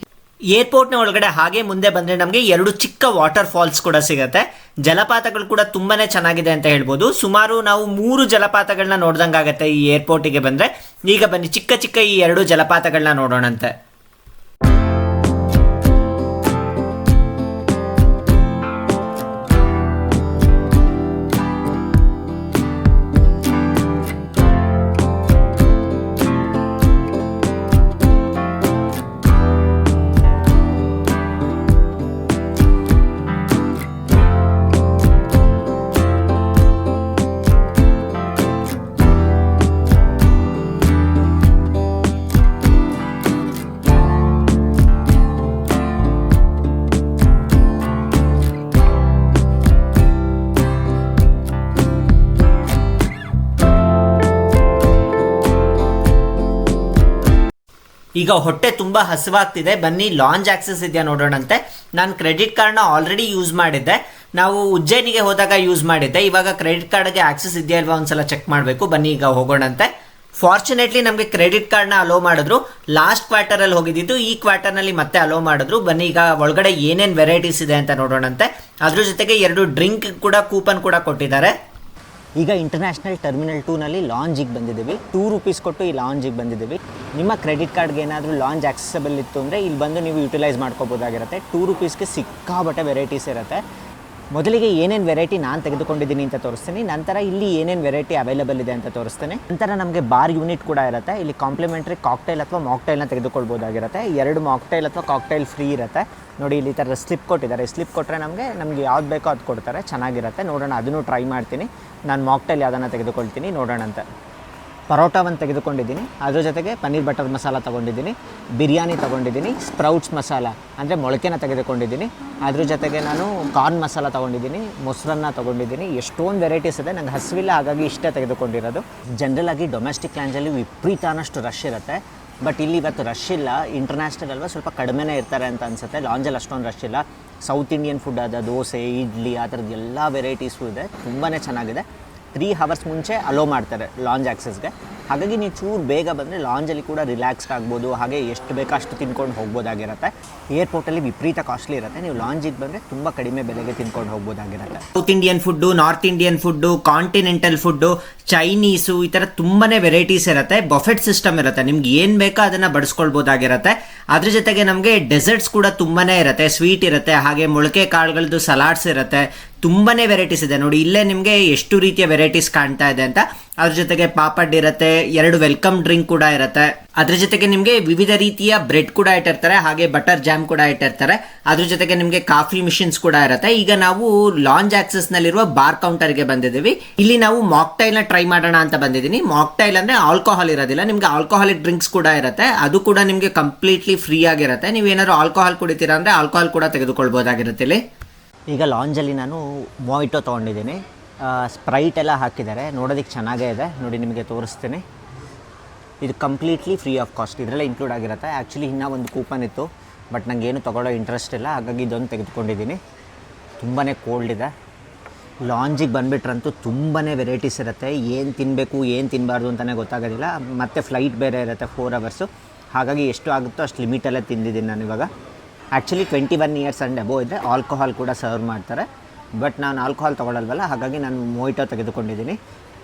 [SPEAKER 1] ಏರ್ಪೋರ್ಟ್ನ ಒಳಗಡೆ ಹಾಗೆ ಮುಂದೆ ಬಂದ್ರೆ ನಮಗೆ 2 ಚಿಕ್ಕ ವಾಟರ್ ಫಾಲ್ಸ್ ಕೂಡ ಸಿಗುತ್ತೆ. ಜಲಪಾತಗಳು ಕೂಡ ತುಂಬಾನೇ ಚೆನ್ನಾಗಿದೆ ಅಂತ ಹೇಳ್ಬೋದು. ಸುಮಾರು ನಾವು 3 ಜಲಪಾತಗಳನ್ನ ನೋಡ್ದಂಗಾಗತ್ತೆ ಈ ಏರ್ಪೋರ್ಟಿಗೆ ಬಂದ್ರೆ. ಈಗ ಬನ್ನಿ ಚಿಕ್ಕ ಚಿಕ್ಕ ಈ 2 ಜಲಪಾತಗಳನ್ನ ನೋಡೋಣಂತೆ. ಈಗ ಹೊಟ್ಟೆ ತುಂಬ ಹಸಿವಾಗ್ತಿದೆ, ಬನ್ನಿ ಲಾಂಚ್ ಆಕ್ಸೆಸ್ ಇದೆಯಾ ನೋಡೋಣಂತೆ. ನಾನು ಕ್ರೆಡಿಟ್ ಕಾರ್ಡ್ನ ಆಲ್ರೆಡಿ ಯೂಸ್ ಮಾಡಿದ್ದೆ. ನಾವು ಉಜ್ಜಯಿನಿಗೆ ಹೋದಾಗ ಯೂಸ್ ಮಾಡಿದ್ದೆ. ಇವಾಗ ಕ್ರೆಡಿಟ್ ಕಾರ್ಡ್ಗೆ ಆಕ್ಸೆಸ್ ಇದೆಯಾ ಇಲ್ವಾ ಒಂದ್ಸಲ ಚೆಕ್ ಮಾಡಬೇಕು. ಬನ್ನಿ ಈಗ ಹೋಗೋಣಂತೆ. ಫಾರ್ಚುನೇಟ್ಲಿ ನಮಗೆ ಕ್ರೆಡಿಟ್ ಕಾರ್ಡ್ನ ಅಲೋ ಮಾಡಿದ್ರು. ಲಾಸ್ಟ್ ಕ್ವಾರ್ಟರಲ್ಲಿ ಹೋಗಿದ್ದು, ಈ ಕ್ವಾರ್ಟರ್ನಲ್ಲಿ ಮತ್ತೆ ಅಲೋ ಮಾಡಿದ್ರು. ಬನ್ನಿ ಈಗ ಒಳಗಡೆ ಏನೇನು ವೆರೈಟೀಸ್ ಇದೆ ಅಂತ ನೋಡೋಣಂತೆ. ಅದ್ರ ಜೊತೆಗೆ 2 ಡ್ರಿಂಕ್ ಕೂಡ ಕೂಪನ್ ಕೂಡ ಕೊಟ್ಟಿದ್ದಾರೆ. ಈಗ ಇಂಟರ್ನ್ಯಾಷನಲ್ ಟರ್ಮಿನಲ್ 2ನಲ್ಲಿ ಲಾಂಜಿಗೆ ಬಂದಿದ್ದೀವಿ. 2 ರೂಪೀಸ್ ಕೊಟ್ಟು ಈ ಲಾಂಜಿಗೆ ಬಂದಿದ್ದೀವಿ. ನಿಮ್ಮ ಕ್ರೆಡಿಟ್ ಕಾರ್ಡ್ಗೆ ಏನಾದರೂ ಲಾಂಜ್ ಆಕ್ಸೆಸಬಲ್ ಇತ್ತು ಅಂದರೆ ಇಲ್ಲಿ ಬಂದು ನೀವು ಯುಟಿಲೈಸ್ ಮಾಡ್ಕೋಬೋದಾಗಿರುತ್ತೆ. 2 ರೂಪೀಸ್ಗೆ ಸಿಕ್ಕಾಬಟ್ಟೆ ವೆರೈಟೀಸ್ ಇರುತ್ತೆ. ಮೊದಲಿಗೆ ಏನೇನು ವೆರೈಟಿ ನಾನು ತೆಗೆದುಕೊಂಡಿದ್ದೀನಿ ಅಂತ ತೋರಿಸ್ತೀನಿ, ನಂತರ ಇಲ್ಲಿ ಏನೇನು ವೆರೈಟಿ ಅವೈಲೇಬಲ್ ಇದೆ ಅಂತ ತೋರಿಸ್ತೇನೆ. ನಂತರ ನಮಗೆ ಬಾರ್ ಯೂನಿಟ್ ಕೂಡ ಇರುತ್ತೆ. ಇಲ್ಲಿ ಕಾಂಪ್ಲಿಮೆಂಟ್ರಿ ಕಾಕ್ಟೈಲ್ ಅಥವಾ ಮಾಕ್ಟೈಲ್ನ ತೆಗೆದುಕೊಳ್ಬೋದಾಗಿರುತ್ತೆ. 2 ಮಾಕ್ಟೈಲ್ ಅಥವಾ ಕಾಕ್ಟೈಲ್ ಫ್ರೀ ಇರುತ್ತೆ. ನೋಡಿ, ಇಲ್ಲಿ ಈ ಥರ ಸ್ಲಿಪ್ ಕೊಟ್ಟಿದ್ದಾರೆ. ಸ್ಲಿಪ್ ಕೊಟ್ಟರೆ ನಮಗೆ ಯಾವ್ದು ಬೇಕೋ ಅದು ಕೊಡ್ತಾರೆ, ಚೆನ್ನಾಗಿರುತ್ತೆ. ನೋಡೋಣ, ಅದನ್ನು ಟ್ರೈ ಮಾಡ್ತೀನಿ. ನಾನು ಮಾಕ್ಟೈಲ್ ಯಾವುದನ್ನು ತೆಗೆದುಕೊಳ್ತೀನಿ ನೋಡೋಣ ಅಂತ. ಪರೋಟ ಒಂದು ತೆಗೆದುಕೊಂಡಿದ್ದೀನಿ, ಅದ್ರ ಜೊತೆಗೆ ಪನ್ನೀರ್ ಬಟರ್ ಮಸಾಲ ತೊಗೊಂಡಿದ್ದೀನಿ, ಬಿರಿಯಾನಿ ತೊಗೊಂಡಿದ್ದೀನಿ, ಸ್ಪ್ರೌಟ್ಸ್ ಮಸಾಲ ಅಂದರೆ ಮೊಳಕೆನ ತೆಗೆದುಕೊಂಡಿದ್ದೀನಿ, ಅದ್ರ ಜೊತೆಗೆ ನಾನು ಕಾರ್ನ್ ಮಸಾಲ ತೊಗೊಂಡಿದ್ದೀನಿ, ಮೊಸರನ್ನ ತೊಗೊಂಡಿದ್ದೀನಿ. ಎಷ್ಟೊಂದು ವೆರೈಟೀಸ್ ಇದೆ. ನಂಗೆ ಹಸಿವಿಲ್ಲ, ಹಾಗಾಗಿ ಇಷ್ಟೇ ತೆಗೆದುಕೊಂಡಿರೋದು. ಜನರಲ್ ಆಗಿ ಡೊಮೆಸ್ಟಿಕ್ ಲಾಂಜಲ್ಲಿ ವಿಪರೀತನಷ್ಟು ರಶ್ ಇರುತ್ತೆ. ಬಟ್ ಇಲ್ಲಿ ಇವತ್ತು ರಶ್ ಇಲ್ಲ. ಇಂಟರ್ನ್ಯಾಷನಲ್ ಅಲ್ವಾ, ಸ್ವಲ್ಪ ಕಡಿಮೆನೇ ಇರ್ತಾರೆ ಅಂತ ಅನಿಸುತ್ತೆ. ಲಾಂಜಲ್ಲಿ ಅಷ್ಟೊಂದು ರಶ್ ಇಲ್ಲ. ಸೌತ್ ಇಂಡಿಯನ್ ಫುಡ್ ಅದ, ದೋಸೆ, ಇಡ್ಲಿ, ಆ ಥರದ್ದು ಎಲ್ಲ ವೆರೈಟೀಸು ಇದೆ. ತುಂಬಾ ಚೆನ್ನಾಗಿದೆ. 3 hours ಮುಂಚೆ ಅಲೋ ಮಾಡ್ತಾರೆ ಲಾಂಜ್ ಆಕ್ಸೆಸ್ಗೆ. ಹಾಗಾಗಿ ನೀವು ಚೂರು ಬೇಗ ಬಂದರೆ ಲಾಂಜಲ್ಲಿ ಕೂಡ ರಿಲ್ಯಾಕ್ಸ್ ಆಗ್ಬೋದು, ಹಾಗೆ ಎಷ್ಟು ಬೇಕೋ ಅಷ್ಟು ತಿನ್ಕೊಂಡು ಹೋಗ್ಬೋದಾಗಿರುತ್ತೆ. ಏರ್ಪೋರ್ಟಲ್ಲಿ ವಿಪರೀತ ಕಾಸ್ಟ್ಲಿ ಇರುತ್ತೆ. ನೀವು ಲಾಂಜಿಗೆ ಬಂದರೆ ತುಂಬ ಕಡಿಮೆ ಬೆಲೆಗೆ ತಿನ್ಕೊಂಡು ಹೋಗ್ಬೋದಾಗಿರುತ್ತೆ. South Indian food, north Indian food, continental food, Chinese, ಈ ಥರ ತುಂಬಾ ವೆರೈಟೀಸ್ ಇರುತ್ತೆ. ಬಫೆಟ್ ಸಿಸ್ಟಮ್ ಇರುತ್ತೆ. ನಿಮ್ಗೆ ಏನು ಬೇಕೋ ಅದನ್ನು ಬಡಿಸ್ಕೊಳ್ಬೋದಾಗಿರುತ್ತೆ. ಅದ್ರ ಜೊತೆಗೆ ನಮಗೆ ಡೆಸರ್ಟ್ಸ್ ಕೂಡ ತುಂಬಾ ಇರುತ್ತೆ. ಸ್ವೀಟ್ ಇರುತ್ತೆ, ಹಾಗೆ ಮೊಳಕೆ ಕಾಳುಗಳದ್ದು ಸಲಾಡ್ಸ್ ಇರುತ್ತೆ. ತುಂಬಾ ವೆರೈಟೀಸ್ ಇದೆ. ನೋಡಿ, ಇಲ್ಲೇ ನಿಮಗೆ ಎಷ್ಟು ರೀತಿಯ ವೆರೈಟೀಸ್ ಕಾಣ್ತಾ ಇದೆ ಅಂತ. ಅದ್ರ ಜೊತೆಗೆ ಪಾಪಡ್ ಇರುತ್ತೆ, 2 ವೆಲ್ಕಮ್ ಡ್ರಿಂಕ್ ಕೂಡ ಇರುತ್ತೆ. ಅದ್ರ ಜೊತೆಗೆ ನಿಮಗೆ ವಿವಿಧ ರೀತಿಯ ಬ್ರೆಡ್ ಕೂಡ ಇಟ್ಟಿರ್ತಾರೆ, ಹಾಗೆ ಬಟರ್ ಜಾಮ್ ಕೂಡ ಇಟ್ಟಿರ್ತಾರೆ. ಅದ್ರ ಜೊತೆಗೆ ನಿಮಗೆ ಕಾಫಿ ಮಿಷಿನ್ಸ್ ಕೂಡ ಇರುತ್ತೆ. ಈಗ ನಾವು ಲಾಂಜ್ ಆಕ್ಸೆಸ್ ನಲ್ಲಿರುವ ಬಾರ್ ಕೌಂಟರ್ಗೆ ಬಂದಿದ್ದೀವಿ. ಇಲ್ಲಿ ನಾವು ಮಾಕ್ಟೈಲ್ ನ ಟ್ರೈ ಮಾಡೋಣ ಅಂತ ಬಂದಿದ್ದೀನಿ. ಮಾಕ್ಟೈಲ್ ಅಂದ್ರೆ ಆಲ್ಕೋಹಾಲ್ ಇರೋದಿಲ್ಲ, ನಿಮ್ಗೆ ಆಲ್ಕೋಹಾಲಿಕ್ ಡ್ರಿಂಕ್ಸ್ ಕೂಡ ಇರುತ್ತೆ. ಅದು ಕೂಡ ನಿಮಗೆ ಕಂಪ್ಲೀಟ್ಲಿ ಫ್ರೀ ಆಗಿರುತ್ತೆ. ನೀವೇನಾದ್ರು ಆಲ್ಕೋಹಾಲ್ ಕುಡಿತೀರಾ ಅಂದ್ರೆ ಆಲ್ಕೋಹಾಲ್ ಕೂಡ ತೆಗೆದುಕೊಳ್ಬೋದಾಗಿರುತ್ತೆ ಇಲ್ಲಿ. ಈಗ ಲಾಂಜಲ್ಲಿ ನಾನು ಮೊಯಿಟೋ ತೊಗೊಂಡಿದ್ದೀನಿ. ಸ್ಪ್ರೈಟ್ ಎಲ್ಲ ಹಾಕಿದ್ದಾರೆ, ನೋಡೋದಕ್ಕೆ ಚೆನ್ನಾಗೇ ಇದೆ. ನೋಡಿ, ನಿಮಗೆ ತೋರಿಸ್ತೀನಿ. ಇದು ಕಂಪ್ಲೀಟ್ಲಿ ಫ್ರೀ ಆಫ್ ಕಾಸ್ಟ್, ಇದರಲ್ಲೇ ಇನ್ಕ್ಲೂಡ್ ಆಗಿರುತ್ತೆ. ಆ್ಯಕ್ಚುಲಿ ಇನ್ನೂ ಒಂದು ಕೂಪನ್ ಇತ್ತು, ಬಟ್ ನನಗೇನು ತೊಗೊಳ್ಳೋ ಇಂಟ್ರೆಸ್ಟ್ ಇಲ್ಲ, ಹಾಗಾಗಿ ಇದೊಂದು ತೆಗೆದುಕೊಂಡಿದ್ದೀನಿ. ತುಂಬಾ ಕೋಲ್ಡ್ ಇದೆ. ಲಾಂಜಿಗೆ ಬಂದುಬಿಟ್ರಂತೂ ತುಂಬಾ ವೆರೈಟೀಸ್ ಇರುತ್ತೆ, ಏನು ತಿನ್ನಬೇಕು ಏನು ತಿನ್ನಬಾರ್ದು ಅಂತಲೇ ಗೊತ್ತಾಗೋದಿಲ್ಲ. ಮತ್ತು ಫ್ಲೈಟ್ ಬೇರೆ ಇರುತ್ತೆ 4 ಅವರ್ಸು, ಹಾಗಾಗಿ ಎಷ್ಟು ಆಗುತ್ತೋ ಅಷ್ಟು ಲಿಮಿಟಲ್ಲೇ ತಿಂದಿದ್ದೀನಿ ನಾನು ಇವಾಗ. ಆ್ಯಕ್ಚುಲಿ 21 ಇಯರ್ಸ್ ಆ್ಯಂಡ್ ಅಬೋವ್ ಇದ್ದರೆ ಆಲ್ಕೋಹಾಲ್ ಕೂಡ ಸರ್ವ್ ಮಾಡ್ತಾರೆ, ಬಟ್ ನಾನು ಆಲ್ಕೋಹಾಲ್ ತೊಗೊಳ್ಳಲ್ವಲ್ಲ, ಹಾಗಾಗಿ ನಾನು ಮೊಯ್ಟೋ ತೆಗೆದುಕೊಂಡಿದ್ದೀನಿ.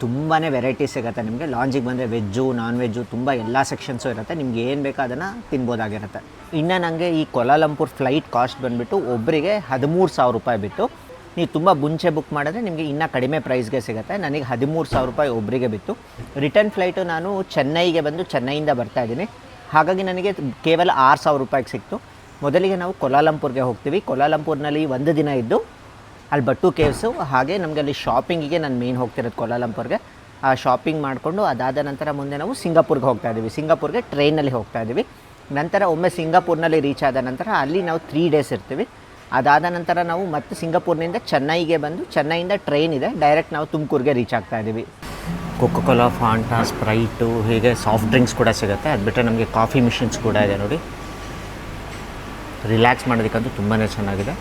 [SPEAKER 1] ತುಂಬಾ ವೆರೈಟೀಸ್ ಸಿಗುತ್ತೆ ನಿಮಗೆ. ಲಾಂಜಿಗೆ ಬಂದರೆ ವೆಜ್ಜು ನಾನ್ ವೆಜ್ಜು ತುಂಬ ಎಲ್ಲ ಸೆಕ್ಷನ್ಸು ಇರುತ್ತೆ, ನಿಮ್ಗೆ ಏನು ಬೇಕೋ ಅದನ್ನು ತಿನ್ಬೋದಾಗಿರುತ್ತೆ. ಇನ್ನು ನನಗೆ ಈ ಕೋಲಾಲಂಪುರ್ ಫ್ಲೈಟ್ ಕಾಸ್ಟ್ ಬಂದುಬಿಟ್ಟು ಒಬ್ಬರಿಗೆ 13,000 ರೂಪಾಯಿ ಬಿತ್ತು. ನೀವು ತುಂಬ ಮುಂಚೆ ಬುಕ್ ಮಾಡಿದ್ರೆ ನಿಮಗೆ ಇನ್ನೂ ಕಡಿಮೆ ಪ್ರೈಸ್ಗೆ ಸಿಗುತ್ತೆ. ನನಗೆ 13,000 ರೂಪಾಯಿ ಒಬ್ಬರಿಗೆ ಬಿತ್ತು. ರಿಟರ್ನ್ ಫ್ಲೈಟು ನಾನು ಚೆನ್ನೈಗೆ ಬಂದು ಚೆನ್ನೈಯಿಂದ ಬರ್ತಾಯಿದ್ದೀನಿ, ಹಾಗಾಗಿ ನನಗೆ ಕೇವಲ 6,000 ರೂಪಾಯಿಗೆ ಸಿಕ್ತು. ಮೊದಲಿಗೆ ನಾವು ಕೋಲಾಲಂಪುರ್ಗೆ ಹೋಗ್ತೀವಿ. ಕೋಲಾಲಂಪುರ್ನಲ್ಲಿ ಒಂದು ದಿನ ಇದ್ದು ಅಲ್ಲಿ ಬಟ್ಟು ಕೇವ್ಸು, ಹಾಗೆ ನಮಗೆ ಅಲ್ಲಿ ಶಾಪಿಂಗಿಗೆ ನಾನು ಮೇನ್ ಹೋಗ್ತಿರೋದು ಕೋಲಾಲಂಪುರ್ಗೆ. ಆ ಶಾಪಿಂಗ್ ಮಾಡಿಕೊಂಡು ಅದಾದ ನಂತರ ಮುಂದೆ ನಾವು ಸಿಂಗಾಪುರ್ಗೆ ಹೋಗ್ತಾ ಇದ್ದೀವಿ. ಸಿಂಗಾಪುರ್ಗೆ ಟ್ರೈನಲ್ಲಿ ಹೋಗ್ತಾ ಇದ್ದೀವಿ. ನಂತರ ಒಮ್ಮೆ ಸಿಂಗಾಪುರ್ನಲ್ಲಿ ರೀಚ್ ಆದ ನಂತರ ಅಲ್ಲಿ ನಾವು 3 ಡೇಸ್ ಇರ್ತೀವಿ. ಅದಾದ ನಂತರ ನಾವು ಮತ್ತೆ ಸಿಂಗಾಪುರ್ನಿಂದ ಚೆನ್ನೈಗೆ ಬಂದು ಚೆನ್ನೈಯಿಂದ ಟ್ರೈನ್ ಇದೆ, ಡೈರೆಕ್ಟ್ ನಾವು ತುಮಕೂರಿಗೆ ರೀಚ್ ಆಗ್ತಾ ಇದ್ದೀವಿ. ಕೊಕೊಕೋಲಾ, ಫಾಂಟಾ, ಸ್ಪ್ರೈಟು ಹೀಗೆ ಸಾಫ್ಟ್ ಡ್ರಿಂಕ್ಸ್ ಕೂಡ ಸಿಗುತ್ತೆ. ಅದು ಬಿಟ್ಟರೆ ನಮಗೆ ಕಾಫಿ ಮಿಷಿನ್ಸ್ ಕೂಡ ಇದೆ ನೋಡಿ. ರಿಲ್ಯಾಕ್ಸ್ ಮಾಡೋದಕ್ಕಂತೂ ತುಂಬಾ ಚೆನ್ನಾಗಿದೆ.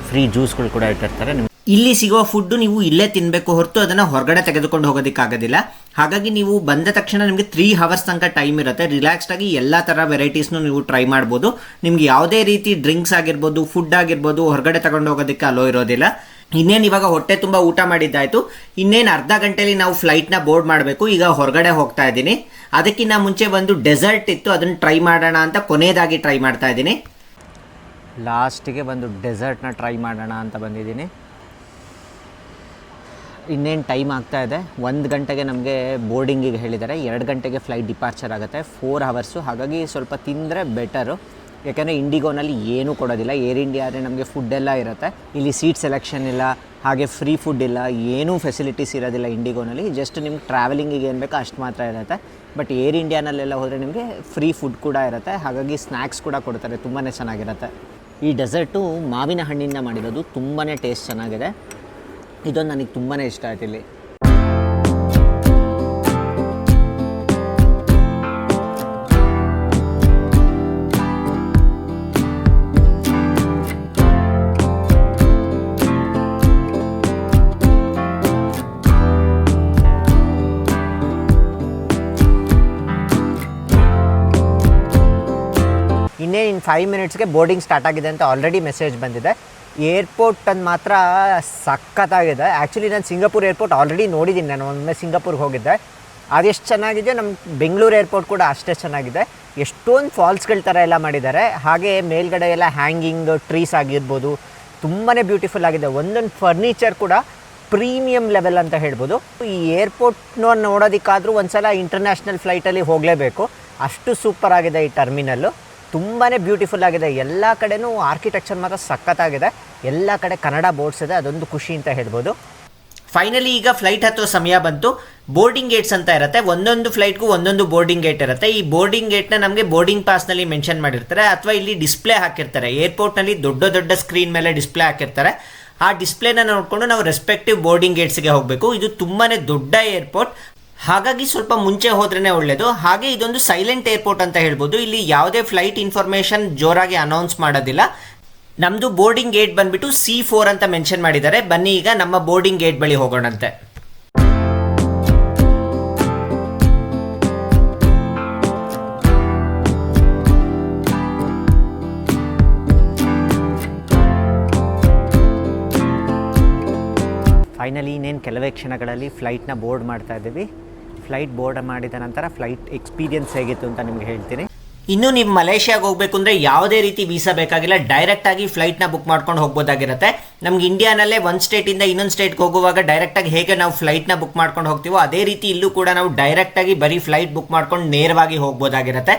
[SPEAKER 1] ಫ್ರೀ ಜ್ಯೂಸ್ಗಳು ಕೂಡ ಇಟ್ಟಿರ್ತಾರೆ. ಇಲ್ಲಿ ಸಿಗುವ ಫುಡ್ಡು ನೀವು ಇಲ್ಲೇ ತಿನ್ನಬೇಕು ಹೊರತು ಅದನ್ನು ಹೊರಗಡೆ ತೆಗೆದುಕೊಂಡು ಹೋಗೋದಕ್ಕಾಗೋದಿಲ್ಲ. ಹಾಗಾಗಿ ನೀವು ಬಂದ ತಕ್ಷಣ ನಿಮಗೆ 3 ಅವರ್ಸ್ ತನಕ ಟೈಮ್ ಇರುತ್ತೆ. ರಿಲ್ಯಾಕ್ಸ್ಡಾಗಿ ಎಲ್ಲ ಥರ ವೆರೈಟೀಸ್ನು ನೀವು ಟ್ರೈ ಮಾಡ್ಬೋದು. ನಿಮ್ಗೆ ಯಾವುದೇ ರೀತಿ ಡ್ರಿಂಕ್ಸ್ ಆಗಿರ್ಬೋದು, ಫುಡ್ ಆಗಿರ್ಬೋದು ಹೊರಗಡೆ ತಗೊಂಡು ಹೋಗೋದಕ್ಕೆ ಅಲೋ ಇರೋದಿಲ್ಲ. ಇನ್ನೇನು ಇವಾಗ ಹೊಟ್ಟೆ ತುಂಬ ಊಟ ಮಾಡಿದ್ದಾಯಿತು, ಇನ್ನೇನು ಅರ್ಧ ಗಂಟೆಯಲ್ಲಿ ನಾವು ಫ್ಲೈಟ್ನ ಬೋರ್ಡ್ ಮಾಡಬೇಕು. ಈಗ ಹೊರಗಡೆ ಹೋಗ್ತಾ ಇದ್ದೀನಿ. ಅದಕ್ಕಿಂತ ಮುಂಚೆ ಒಂದು ಡೆಸರ್ಟ್ ಇತ್ತು, ಅದನ್ನು ಟ್ರೈ ಮಾಡೋಣ ಅಂತ ಕೊನೆಯದಾಗಿ ಟ್ರೈ ಮಾಡ್ತಾ ಇದ್ದೀನಿ. ಲಾಸ್ಟಿಗೆ ಬಂದು ಡೆಸರ್ಟ್ನ ಟ್ರೈ ಮಾಡೋಣ ಅಂತ ಬಂದಿದ್ದೀನಿ. ಇನ್ನೇನು ಟೈಮ್ ಆಗ್ತಾಯಿದೆ, 1 ಗಂಟೆಗೆ ನಮಗೆ ಬೋರ್ಡಿಂಗಿಗೆ ಹೇಳಿದ್ದಾರೆ. 2 ಗಂಟೆಗೆ ಫ್ಲೈಟ್ ಡಿಪಾರ್ಚರ್ ಆಗುತ್ತೆ, 4 ಅವರ್ಸು. ಹಾಗಾಗಿ ಸ್ವಲ್ಪ ತಿಂದರೆ ಬೆಟರು, ಯಾಕೆಂದರೆ ಇಂಡಿಗೋನಲ್ಲಿ ಏನೂ ಕೊಡೋದಿಲ್ಲ. ಏರ್ ಇಂಡಿಯಾ ಆದರೆ ನಮಗೆ ಫುಡ್ಡೆಲ್ಲ ಇರುತ್ತೆ, ಇಲ್ಲಿ ಸೀಟ್ ಸೆಲೆಕ್ಷನ್ ಇಲ್ಲ, ಹಾಗೆ ಫ್ರೀ ಫುಡ್ ಇಲ್ಲ, ಏನೂ ಫೆಸಿಲಿಟೀಸ್ ಇರೋದಿಲ್ಲ ಇಂಡಿಗೋನಲ್ಲಿ. ಜಸ್ಟ್ ನಿಮ್ಗೆ ಟ್ರಾವೆಲಿಂಗಿಗೆ ಏನು ಬೇಕೋ ಅಷ್ಟು ಮಾತ್ರ ಇರುತ್ತೆ. ಬಟ್ ಏರ್ ಇಂಡಿಯಾನಲ್ಲೆಲ್ಲ ಹೋದರೆ ನಿಮಗೆ ಫ್ರೀ ಫುಡ್ ಕೂಡ ಇರುತ್ತೆ, ಹಾಗಾಗಿ ಸ್ನ್ಯಾಕ್ಸ್ ಕೂಡ ಕೊಡ್ತಾರೆ, ತುಂಬಾ ಚೆನ್ನಾಗಿರುತ್ತೆ. ಈ ಡೆಸರ್ಟು ಮಾವಿನ ಹಣ್ಣಿಂದ ಮಾಡಿರೋದು, ತುಂಬಾ ಟೇಸ್ಟ್ ಚೆನ್ನಾಗಿದೆ. ಇದೊಂದು ನನಗೆ ತುಂಬಾ ಇಷ್ಟ ಆಯ್ತು ಇಲ್ಲಿ. ಇನ್ನೇನು 5 ಮಿನಿಟ್ಸ್ಗೆ ಬೋರ್ಡಿಂಗ್ ಸ್ಟಾರ್ಟ್ ಆಗಿದೆ ಅಂತ ಆಲ್ರೆಡಿ ಮೆಸೇಜ್ ಬಂದಿದೆ. ಏರ್ಪೋರ್ಟ್ ಅದು ಮಾತ್ರ ಸಖತ್ತಾಗಿದೆ. ಆ್ಯಕ್ಚುಲಿ ನಾನು ಸಿಂಗಾಪುರ್ ಏರ್ಪೋರ್ಟ್ ಆಲ್ರೆಡಿ ನೋಡಿದ್ದೀನಿ, ನಾನು ಒಮ್ಮೆ ಸಿಂಗಾಪುರ್ಗೆ ಹೋಗಿದ್ದೆ. ಅದೆಷ್ಟು ಚೆನ್ನಾಗಿದೆ, ನಮ್ಮ ಬೆಂಗಳೂರು ಏರ್ಪೋರ್ಟ್ ಕೂಡ ಅಷ್ಟೇ ಚೆನ್ನಾಗಿದೆ. ಎಷ್ಟೊಂದು ಫಾಲ್ಸ್ಗಳ ಥರ ಎಲ್ಲ ಮಾಡಿದ್ದಾರೆ. ಹಾಗೆ ಮೇಲ್ಗಡೆ ಎಲ್ಲ ಹ್ಯಾಂಗಿಂಗ್ ಟ್ರೀಸ್ ಆಗಿರ್ಬೋದು, ತುಂಬಾ ಬ್ಯೂಟಿಫುಲ್ ಆಗಿದೆ. ಒಂದೊಂದು ಫರ್ನಿಚರ್ ಕೂಡ ಪ್ರೀಮಿಯಂ ಲೆವೆಲ್ ಅಂತ ಹೇಳ್ಬೋದು. ಈ ಏರ್ಪೋರ್ಟ್ನ ನೋಡೋದಕ್ಕಾದರೂ ಒಂದು ಸಲ ಇಂಟರ್ನ್ಯಾಷನಲ್ ಫ್ಲೈಟಲ್ಲಿ ಹೋಗಲೇಬೇಕು, ಅಷ್ಟು ಸೂಪರ್ ಆಗಿದೆ ಈ ಟರ್ಮಿನಲ್ಲು. ತುಂಬಾ ಬ್ಯೂಟಿಫುಲ್ ಆಗಿದೆ. ಎಲ್ಲ ಕಡೆನೂ ಆರ್ಕಿಟೆಕ್ಚರ್ ಮಾತ್ರ ಸಖತ್ತಾಗಿದೆ. ಎಲ್ಲ ಕಡೆ ಕನ್ನಡ ಬೋರ್ಡ್ಸ್ ಇದೆ, ಅದೊಂದು ಖುಷಿ ಅಂತ ಹೇಳ್ಬೋದು. ಫೈನಲಿ ಈಗ ಫ್ಲೈಟ್ ಹತ್ತೋ ಸಮಯ ಬಂತು. ಬೋರ್ಡಿಂಗ್ ಗೇಟ್ಸ್ ಅಂತ ಇರುತ್ತೆ, ಒಂದೊಂದು ಫ್ಲೈಟ್ಗೂ ಒಂದೊಂದು ಬೋರ್ಡಿಂಗ್ ಗೇಟ್ ಇರುತ್ತೆ. ಈ ಬೋರ್ಡಿಂಗ್ ಗೇಟ್ನ ನಮಗೆ ಬೋರ್ಡಿಂಗ್ ಪಾಸ್ನಲ್ಲಿ ಮೆನ್ಷನ್ ಮಾಡಿರ್ತಾರೆ, ಅಥವಾ ಇಲ್ಲಿ ಡಿಸ್ಪ್ಲೇ ಹಾಕಿರ್ತಾರೆ. ಏರ್ಪೋರ್ಟ್ನಲ್ಲಿ ದೊಡ್ಡ ದೊಡ್ಡ ಸ್ಕ್ರೀನ್ ಮೇಲೆ ಡಿಸ್ಪ್ಲೇ ಹಾಕಿರ್ತಾರೆ. ಆ ಡಿಸ್ಪ್ಲೇನ ನೋಡಿಕೊಂಡು ನಾವು ರೆಸ್ಪೆಕ್ಟಿವ್ ಬೋರ್ಡಿಂಗ್ ಗೇಟ್ಸ್ಗೆ ಹೋಗಬೇಕು. ಇದು ತುಂಬಾ ದೊಡ್ಡ ಏರ್ಪೋರ್ಟ್, ಹಾಗಾಗಿ ಸ್ವಲ್ಪ ಮುಂಚೆ ಹೋದ್ರೇ ಒಳ್ಳೆಯದು. ಹಾಗೆ ಇದೊಂದು ಸೈಲೆಂಟ್ ಏರ್ಪೋರ್ಟ್ ಅಂತ ಹೇಳ್ಬೋದು. ಇಲ್ಲಿ ಯಾವುದೇ ಫ್ಲೈಟ್ ಇನ್ಫಾರ್ಮೇಷನ್ ಜೋರಾಗಿ ಅನೌನ್ಸ್ ಮಾಡೋದಿಲ್ಲ. ನಮ್ಮದು ಬೋರ್ಡಿಂಗ್ ಗೇಟ್ ಬಂದುಬಿಟ್ಟು C4 ಅಂತ ಮೆನ್ಷನ್ ಮಾಡಿದ್ದಾರೆ. ಬನ್ನಿ ಈಗ ನಮ್ಮ ಬೋರ್ಡಿಂಗ್ ಗೇಟ್ ಬಳಿ ಹೋಗೋಣಂತೆ. ಫೈನಲಿ ಇನ್ನೇನು ಕೆಲವೇ ಕ್ಷಣಗಳಲ್ಲಿ ಫ್ಲೈಟ್ನ ಬೋರ್ಡ್ ಮಾಡ್ತಾ ಇದ್ದೀವಿ. ಫ್ಲೈಟ್ ಬೋರ್ಡ್ ಮಾಡಿದ ನಂತರ ಫ್ಲೈಟ್ ಎಕ್ಸ್ಪೀರಿಯನ್ಸ್ ಹೇಗಿತ್ತು ಅಂತ ನಿಮ್ಗೆ ಹೇಳ್ತೀನಿ. ಇನ್ನು ನೀವು ಮಲೇಷ್ಯಾಗೆ ಹೋಗಬೇಕು ಅಂದರೆ ಯಾವುದೇ ರೀತಿ ವೀಸಾ ಬೇಕಾಗಿಲ್ಲ, ಡೈರೆಕ್ಟಾಗಿ ಫ್ಲೈಟ್ನ ಬುಕ್ ಮಾಡ್ಕೊಂಡು ಹೋಗ್ಬೋದಾಗಿರುತ್ತೆ. ನಮ್ಗೆ ಇಂಡಿಯಾನಲ್ಲೇ ಒಂದು ಸ್ಟೇಟಿಂದ ಇನ್ನೊಂದು ಸ್ಟೇಟ್ಗೆ ಹೋಗುವಾಗ ಡೈರೆಕ್ಟಾಗಿ ಹೇಗೆ ನಾವು ಫ್ಲೈಟ್ನ ಬುಕ್ ಮಾಡ್ಕೊಂಡು ಹೋಗ್ತೀವೋ ಅದೇ ರೀತಿ ಇಲ್ಲೂ ಕೂಡ ನಾವು ಡೈರೆಕ್ಟಾಗಿ ಬರೀ ಫ್ಲೈಟ್ ಬುಕ್ ಮಾಡ್ಕೊಂಡು ನೇರವಾಗಿ ಹೋಗ್ಬೋದಾಗಿರುತ್ತೆ.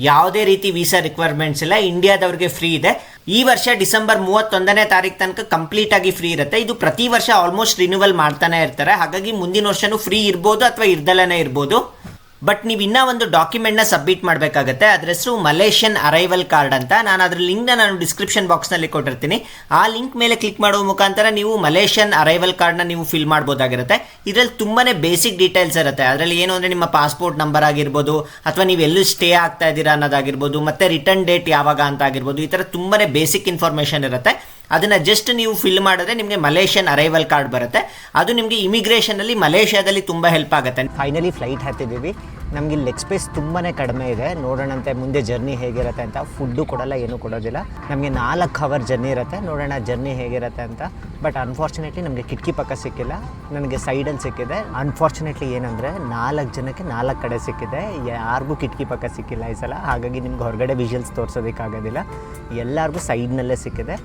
[SPEAKER 1] ಯಾವುದೇ ರೀತಿ ವೀಸಾ ರಿಕ್ವೈರ್ಮೆಂಟ್ಸ್ ಇಲ್ಲ. ಇಂಡಿಯಾದವ್ರಿಗೆ ಫ್ರೀ ಇದೆ. ಈ ವರ್ಷ ಡಿಸೆಂಬರ್ 31ನೇ ತಾರೀಕು ತನಕ ಕಂಪ್ಲೀಟ್ ಆಗಿ ಫ್ರೀ ಇರುತ್ತೆ. ಇದು ಪ್ರತಿ ವರ್ಷ ಆಲ್ಮೋಸ್ಟ್ ರಿನ್ಯೂವಲ್ ಮಾಡ್ತಾನೆ ಇರ್ತಾರೆ. ಹಾಗಾಗಿ ಮುಂದಿನ ವರ್ಷನೂ ಫ್ರೀ ಇರ್ಬೋದು ಅಥವಾ ಇರ್ದಲೇ ಇರ್ಬೋದು. ಬಟ್ ನೀವು ಇನ್ನೂ ಒಂದು ಡಾಕ್ಯುಮೆಂಟ್ನ ಸಬ್ಮಿಟ್ ಮಾಡಬೇಕಾಗತ್ತೆ. ಅದ್ರ ಹೆಸರು ಮಲೇಷಿಯನ್ ಅರೈವಲ್ ಕಾರ್ಡ್ ಅಂತ. ನಾನು ಅದ್ರ ಲಿಂಕ್ನ ನಾನು ಡಿಸ್ಕ್ರಿಪ್ಷನ್ ಬಾಕ್ಸ್ನಲ್ಲಿ ಕೊಟ್ಟಿರ್ತೀನಿ. ಆ ಲಿಂಕ್ ಮೇಲೆ ಕ್ಲಿಕ್ ಮಾಡುವ ಮುಖಾಂತರ ನೀವು ಮಲೇಷಿಯನ್ ಅರೈವಲ್ ಕಾರ್ಡ್ನ ನೀವು ಫಿಲ್ ಮಾಡ್ಬೋದಾಗಿರುತ್ತೆ. ಇದರಲ್ಲಿ ತುಂಬಾ ಬೇಸಿಕ್ ಡೀಟೇಲ್ಸ್ ಇರುತ್ತೆ. ಅದರಲ್ಲಿ ಏನು ಅಂದರೆ ನಿಮ್ಮ ಪಾಸ್ಪೋರ್ಟ್ ನಂಬರ್ ಆಗಿರ್ಬೋದು, ಅಥವಾ ನೀವು ಎಲ್ಲೂ ಸ್ಟೇ ಆಗ್ತಾ ಇದ್ದೀರಾ ಅನ್ನೋದಾಗಿರ್ಬೋದು, ಮತ್ತು ರಿಟರ್ನ್ ಡೇಟ್ ಯಾವಾಗ ಅಂತ ಆಗಿರ್ಬೋದು. ಈ ಥರ ತುಂಬಾ ಬೇಸಿಕ್ ಇನ್ಫಾರ್ಮೇಷನ್ ಇರುತ್ತೆ. ಅದನ್ನು ಜಸ್ಟ್ ನೀವು ಫಿಲ್ ಮಾಡಿದ್ರೆ ನಿಮಗೆ ಮಲೇಷಿಯನ್ ಅರೈವಲ್ ಕಾರ್ಡ್ ಬರುತ್ತೆ. ಅದು ನಿಮಗೆ ಇಮಿಗ್ರೇಷನಲ್ಲಿ ಮಲೇಷ್ಯಾದಲ್ಲಿ ತುಂಬ ಹೆಲ್ಪ್ ಆಗುತ್ತೆ. ಫೈನಲಿ ಫ್ಲೈಟ್ ಹತ್ತಿದ್ದೀವಿ. ನಮಗೆ ಲೆಗ್ ಸ್ಪೇಸ್ ತುಂಬಾ ಕಡಿಮೆ ಇದೆ. ನೋಡೋಣಂತೆ ಮುಂದೆ ಜರ್ನಿ ಹೇಗಿರುತ್ತೆ ಅಂತ. ಫುಡ್ಡು ಕೊಡಲ್ಲ, ಏನೂ ಕೊಡೋದಿಲ್ಲ. ನಮಗೆ 4 ಅವರ್ ಜರ್ನಿ ಇರುತ್ತೆ. ನೋಡೋಣ ಜರ್ನಿ ಹೇಗಿರುತ್ತೆ ಅಂತ. ಬಟ್ ಅನ್ಫಾರ್ಚುನೇಟ್ಲಿ ನಮಗೆ ಕಿಟಕಿ ಪಕ್ಕ ಸಿಕ್ಕಿಲ್ಲ, ನನಗೆ ಸೈಡಲ್ಲಿ ಸಿಕ್ಕಿದೆ. ಅನ್ಫಾರ್ಚುನೇಟ್ಲಿ ಏನಂದರೆ 4 ಜನಕ್ಕೆ 4 ಕಡೆ ಸಿಕ್ಕಿದೆ, ಯಾರಿಗೂ ಕಿಟಕಿ ಪಕ್ಕ ಸಿಕ್ಕಿಲ್ಲ ಈ ಸಲ. ಹಾಗಾಗಿ ನಿಮ್ಗೆ ಹೊರಗಡೆ ವಿಷುವಲ್ಸ್ ತೋರಿಸೋದಕ್ಕಾಗೋದಿಲ್ಲ, ಎಲ್ಲರಿಗೂ ಸೈಡ್ನಲ್ಲೇ ಸಿಕ್ಕಿದೆ.